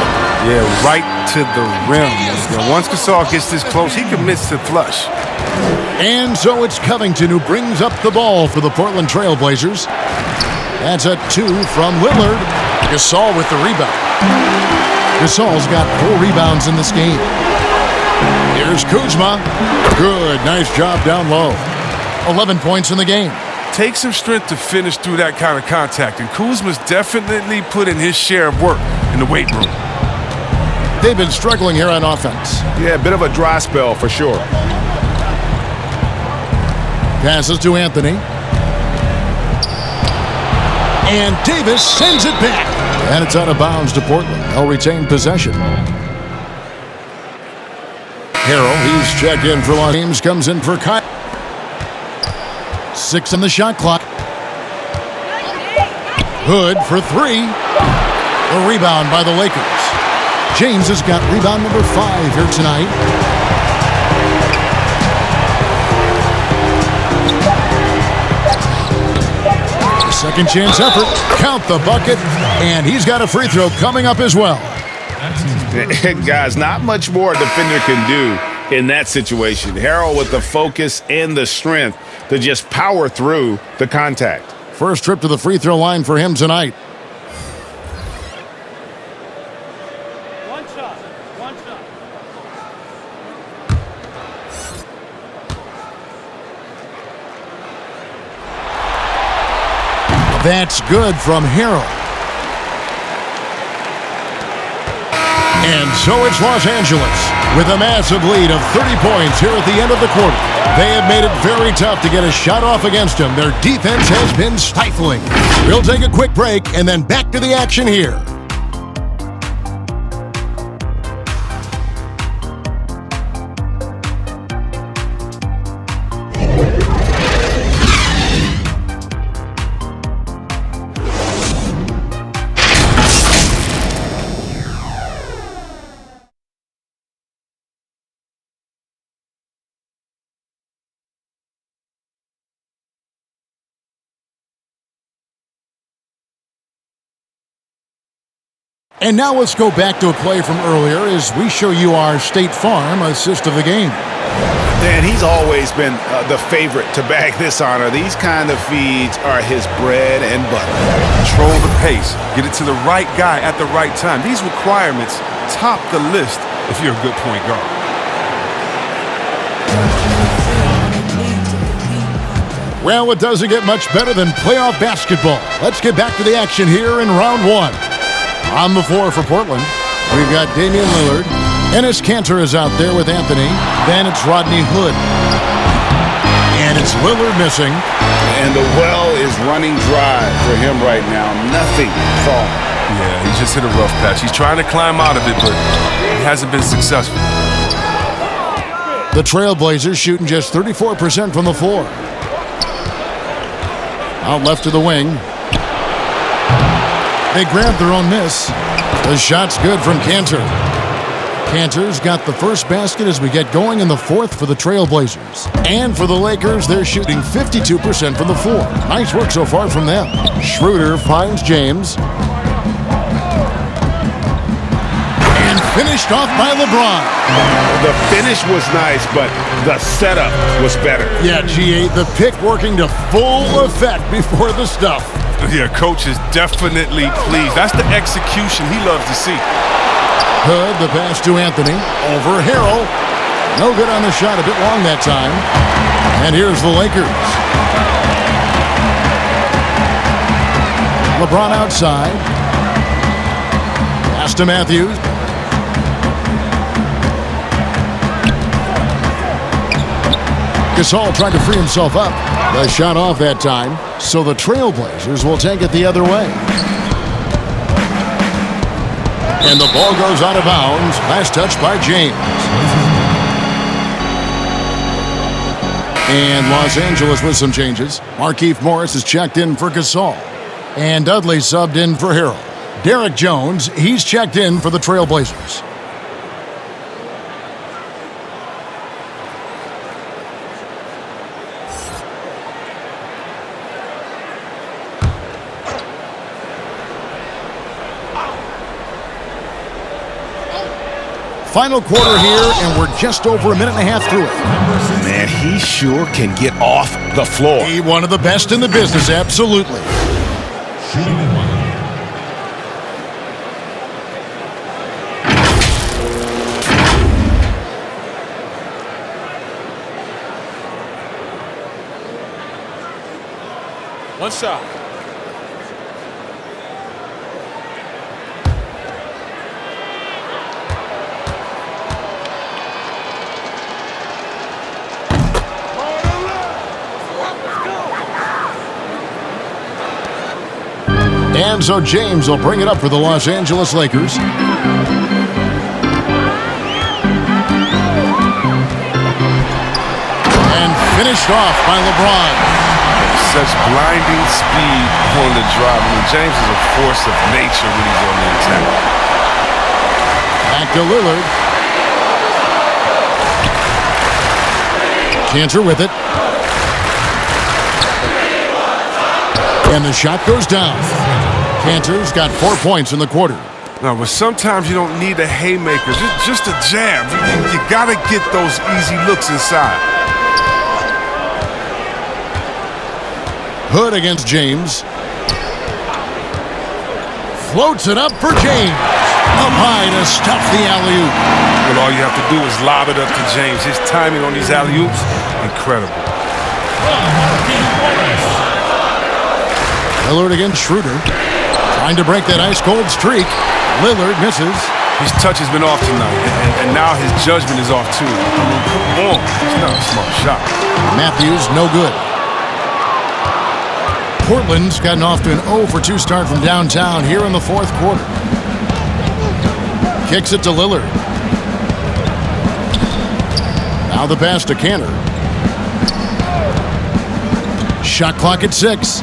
Yeah, right to the rim. You know, once Gasol gets this close, he commits to flush. And so it's Covington who brings up the ball for the Portland Trailblazers. That's a 2 from Lillard. Gasol with the rebound. Gasol's got 4 rebounds in this game. Here's Kuzma. Good, nice job down low. 11 points in the game. Takes some strength to finish through that kind of contact, and Kuzma's definitely put in his share of work in the weight room. They've been struggling here on offense. Yeah, a bit of a dry spell for sure. Passes to Anthony. And Davis sends it back. And it's out of bounds to Portland. They'll retain possession. Harrell, he's checked in for Los Angeles, comes in for Kyle. 6 on the shot clock. Hood for 3. The rebound by the Lakers. James has got rebound number 5 here tonight. Second chance effort. Count the bucket. And he's got a free throw coming up as well. Guys, not much more a defender can do in that situation. Harrell with the focus and the strength to just power through the contact. First trip to the free throw line for him tonight. One shot. That's good from Harrell. And so it's Los Angeles with a massive lead of 30 points here at the end of the quarter. They have made it very tough to get a shot off against them. Their defense has been stifling. We'll take a quick break and then back to the action here. And now let's go back to a play from earlier as we show you our State Farm assist of the game. Dan, he's always been the favorite to bag this honor. These kind of feeds are his bread and butter. Control the pace. Get it to the right guy at the right time. These requirements top the list if you're a good point guard. Well, it doesn't get much better than playoff basketball. Let's get back to the action here in round 1. On the floor for Portland, we've got Damian Lillard. Enes Kanter is out there with Anthony. Then it's Rodney Hood. And it's Lillard missing. And the well is running dry for him right now. Nothing falling. Yeah, he just hit a rough patch. He's trying to climb out of it, but he hasn't been successful. The Trailblazers shooting just 34% from the floor. Out left to the wing. They grabbed their own miss. The shot's good from Kanter. Kanter's got the first basket as we get going in the 4th for the Trailblazers. And for the Lakers, they're shooting 52% from the floor. Nice work so far from them. Schroeder finds James. And finished off by LeBron. The finish was nice, but the setup was better. Yeah, G8, the pick working to full effect before the stuff. Yeah, coach is definitely pleased. That's the execution he loves to see. Hood, the pass to Anthony. Over Harrell. No good on the shot, a bit long that time. And here's the Lakers. LeBron outside. Pass to Matthews. Gasol tried to free himself up. The shot off that time, so the Trailblazers will take it the other way. And the ball goes out of bounds. Last touch by James. And Los Angeles with some changes. Markieff Morris is checked in for Gasol. And Dudley subbed in for Harrell. Derek Jones, he's checked in for the Trailblazers. Final quarter here, and we're just over a minute and a half through it. Man, he sure can get off the floor. He one of the best in the business, absolutely. One shot. And so James will bring it up for the Los Angeles Lakers. And finished off by LeBron. Such blinding speed on the drive. I mean, James is a force of nature when he's on the attack. Back to Lillard. Cantor with it. And the shot goes down. Cantor's got 4 points in the quarter. No, but sometimes you don't need a haymaker, just a jab. You got to get those easy looks inside. Hood against James. Floats it up for James. Up high to stuff the alley-oop. Well, all you have to do is lob it up to James. His timing on these alley-oops, incredible. Lillard against Schroeder. Trying to break that ice-cold streak. Lillard misses. His touch has been off tonight, and now his judgment is off too. Oh, it's not a smart shot. Matthews, no good. Portland's gotten off to an 0-for-2 start from downtown here in the fourth quarter. Kicks it to Lillard. Now the pass to Cantor. Shot clock at 6.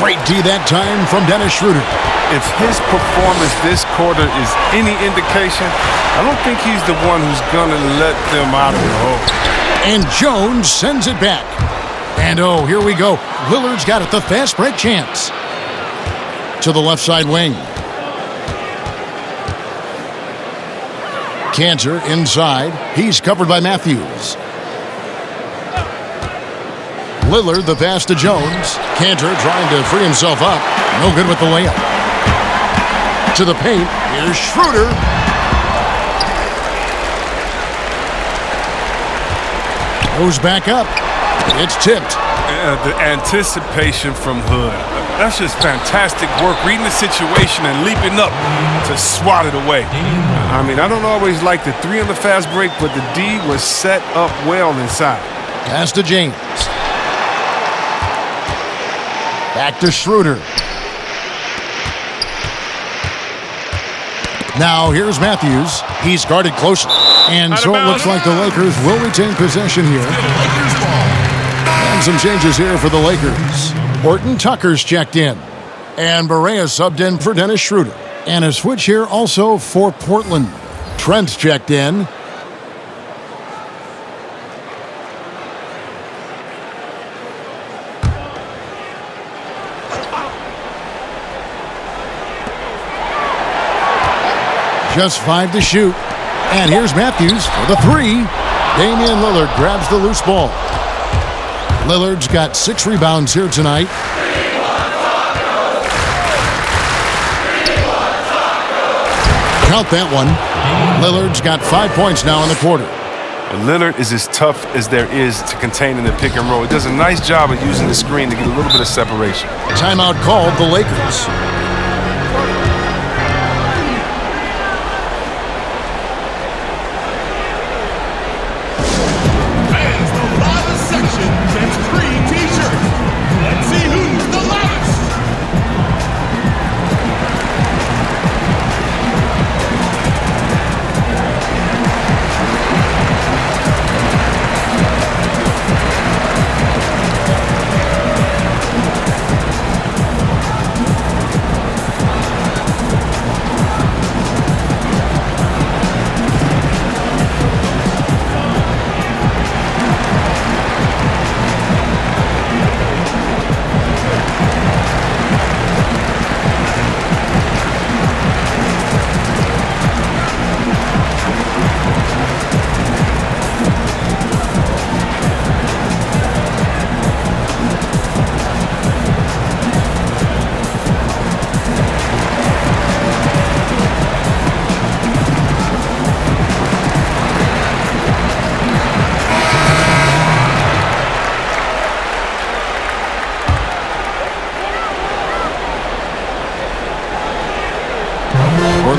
Straight D that time from Dennis Schroeder. If his performance this quarter is any indication, I don't think he's the one who's going to let them out of the hole. And Jones sends it back. And oh, here we go. Lillard's got it, the fast break chance. To the left side wing. Cantor inside. He's covered by Matthews. Lillard, the pass to Jones. Cantor trying to free himself up. No good with the layup. To the paint. Here's Schroeder. Goes back up. It's tipped. The anticipation from Hood. That's just fantastic work. Reading the situation and leaping up to swat it away. I mean, I don't always like the 3 on the fast break, but the D was set up well inside. Pass to James. Back to Schroeder. Now here's Matthews. He's guarded closely. And so it looks like the Lakers will retain possession here. And some changes here for the Lakers. Horton Tucker's checked in. And Barea subbed in for Dennis Schroeder. And a switch here also for Portland. Trent's checked in. Just 5 to shoot. And here's Matthews for the 3. Damian Lillard grabs the loose ball. Lillard's got 6 rebounds here tonight. Count that one. Lillard's got 5 points now in the quarter. And Lillard is as tough as there is to contain in the pick and roll. He does a nice job of using the screen to get a little bit of separation. Timeout called the Lakers.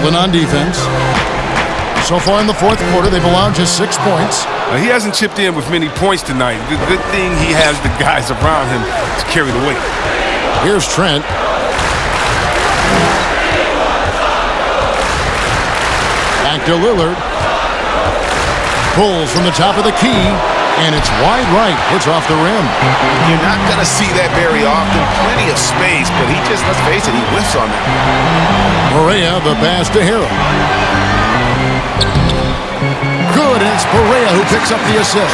Portland on defense. So far in the fourth quarter, they've allowed just 6 points. He hasn't chipped in with many points tonight. Good thing he has the guys around him to carry the weight. Here's Trent. Back to Lillard. Pulls from the top of the key, and it's wide right. Hits off the rim. You're not going to see that very often. Plenty of space, but he just, let's face it, he whiffs on that. Barea, the pass to Harrell. Good, and it's Barea who picks up the assist.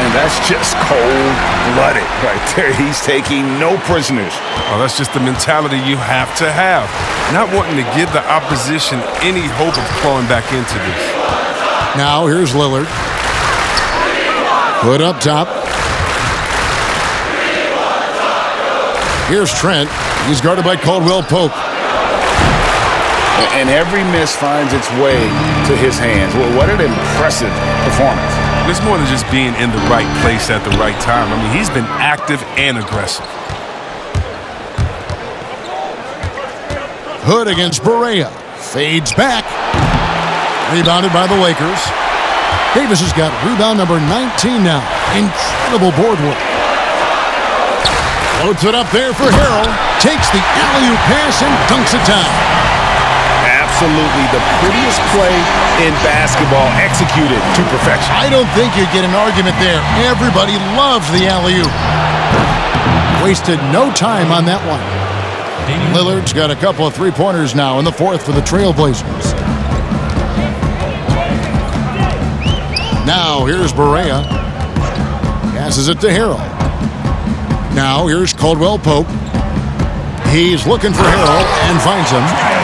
And that's just cold-blooded right there. He's taking no prisoners. Well, that's just the mentality you have to have. Not wanting to give the opposition any hope of clawing back into this. Now here's Lillard. Put up top. Here's Trent. He's guarded by Caldwell Pope. And every miss finds its way to his hands. Well, what an impressive performance. It's more than just being in the right place at the right time. I mean, he's been active and aggressive. Hood against Barea. Fades back. Rebounded by the Lakers. Davis has got rebound number 19 now. Incredible board work. Loads it up there for Harrell. Takes the alley-oop pass and dunks it down. Absolutely the prettiest play in basketball, executed to perfection. I don't think you get an argument there. Everybody loves the alley-oop. Wasted no time on that one. Lillard's got a couple of three-pointers now in the fourth for the Trailblazers. Now here's Barea. Passes it to Harrell. Now here's Caldwell Pope. He's looking for Harrell and finds him.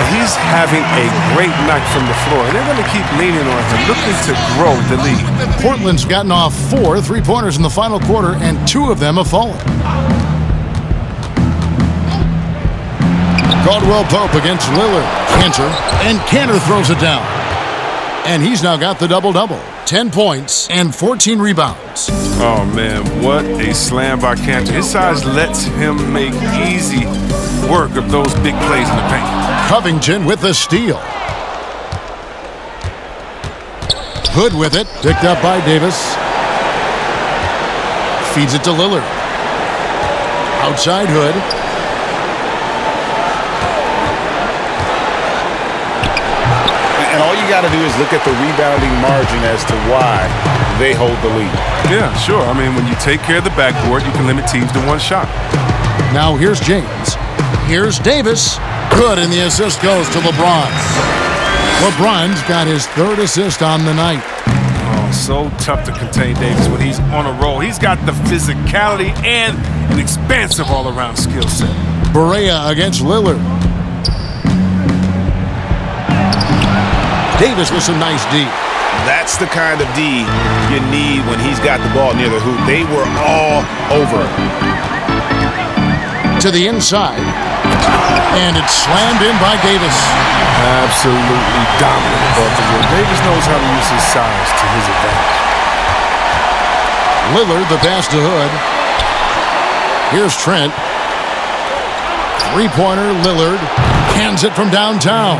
He's having a great night from the floor, and they're going to keep leaning on him, looking to grow the lead. Portland's gotten off 4 three-pointers in the final quarter, and 2 of them have fallen. Caldwell Pope against Lillard. Cantor throws it down. And he's now got the double-double. 10 points and 14 rebounds. Oh, man, what a slam by Cantor. His size lets him make easy work of those big plays in the paint. Covington with the steal. Hood with it, picked up by Davis. Feeds it to Lillard. Outside Hood. And all you got to do is look at the rebounding margin as to why they hold the lead. Yeah, sure. I mean, when you take care of the backboard, you can limit teams to 1 shot. Now here's James. Here's Davis. Good, and the assist goes to LeBron. LeBron's got his 3rd assist on the night. Oh, so tough to contain Davis when he's on a roll. He's got the physicality and an expansive all-around skill set. Barea against Lillard. Davis with some nice D. That's the kind of D you need when he's got the ball near the hoop. They were all over it. To the inside. And it's slammed in by Davis. Absolutely dominant off the rim. Davis knows how to use his size to his advantage. Lillard, the pass to Hood. Here's Trent. Three-pointer, Lillard. Cans it from downtown.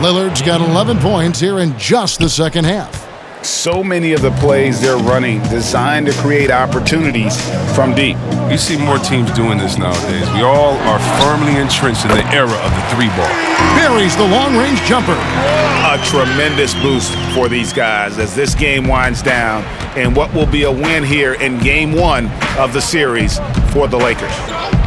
Lillard's got 11 points here in just the second half. So many of the plays they're running designed to create opportunities from deep. You see more teams doing this nowadays. We all are firmly entrenched in the era of the 3-ball. Buries the long-range jumper. A tremendous boost for these guys as this game winds down and what will be a win here in Game 1 of the series for the Lakers.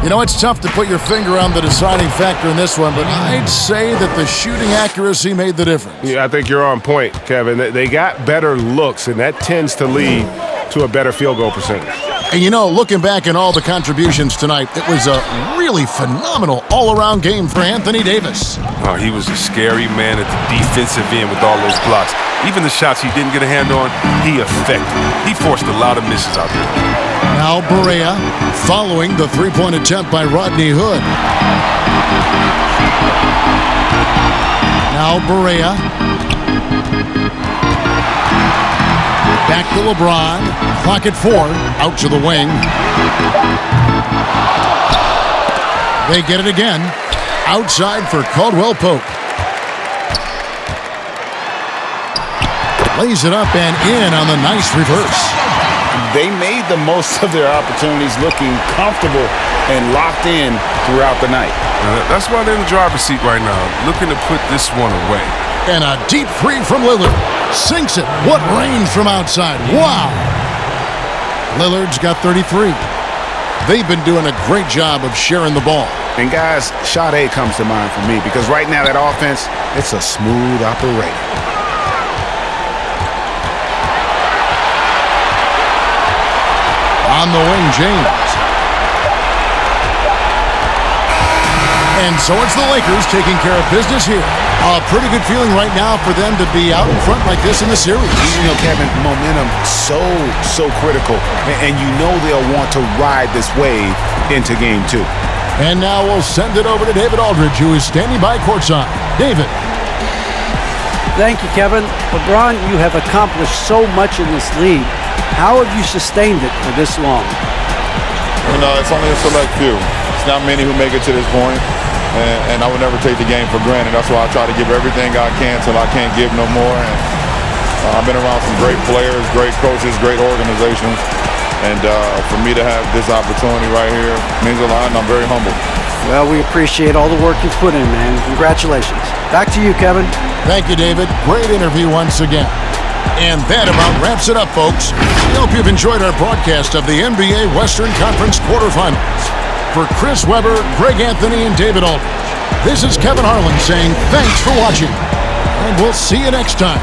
You know, it's tough to put your finger on the deciding factor in this one, but I'd say that the shooting accuracy made the difference. Yeah, I think you're on point, Kevin. They got better looks, and that tends to lead to a better field goal percentage. And you know, looking back at all the contributions tonight, it was a really phenomenal all-around game for Anthony Davis. Oh, he was a scary man at the defensive end with all those blocks. Even the shots he didn't get a hand on, he affected. He forced a lot of misses out there. Now Barea following the three-point attempt by Rodney Hood. Now Barea. Back to LeBron. Clock at 4. Out to the wing. They get it again. Outside for Caldwell Pope. Lays it up and in on the nice reverse. They made the most of their opportunities, looking comfortable and locked in throughout the night. That's why they're in the driver's seat right now, looking to put this one away. And a deep three from Lillard. Sinks it. What range from outside. Wow. Lillard's got 33. They've been doing a great job of sharing the ball. And guys, Sade comes to mind for me because right now that offense, it's a smooth operator. On the wing, James. And so it's the Lakers taking care of business here. A pretty good feeling right now for them to be out in front like this in the series. You know, Kevin, momentum so critical. And you know they'll want to ride this wave into game 2. And now we'll send it over to David Aldridge, who is standing by courtside. David. Thank you, Kevin. LeBron, you have accomplished so much in this league. How have you sustained it for this long? You know, it's only a select few. It's not many who make it to this point, and I would never take the game for granted. That's why I try to give everything I can till I can't give no more. And I've been around some great players, great coaches, great organizations, and for me to have this opportunity right here means a lot, and I'm very humble. Well, we appreciate all the work you've put in, man. Congratulations. Back to you, Kevin. Thank you, David. Great interview once again. And that about wraps it up, folks. We hope you've enjoyed our broadcast of the NBA Western Conference quarterfinals. For Chris Webber, Greg Anthony, and David Aldridge, this is Kevin Harlan saying thanks for watching, and we'll see you next time.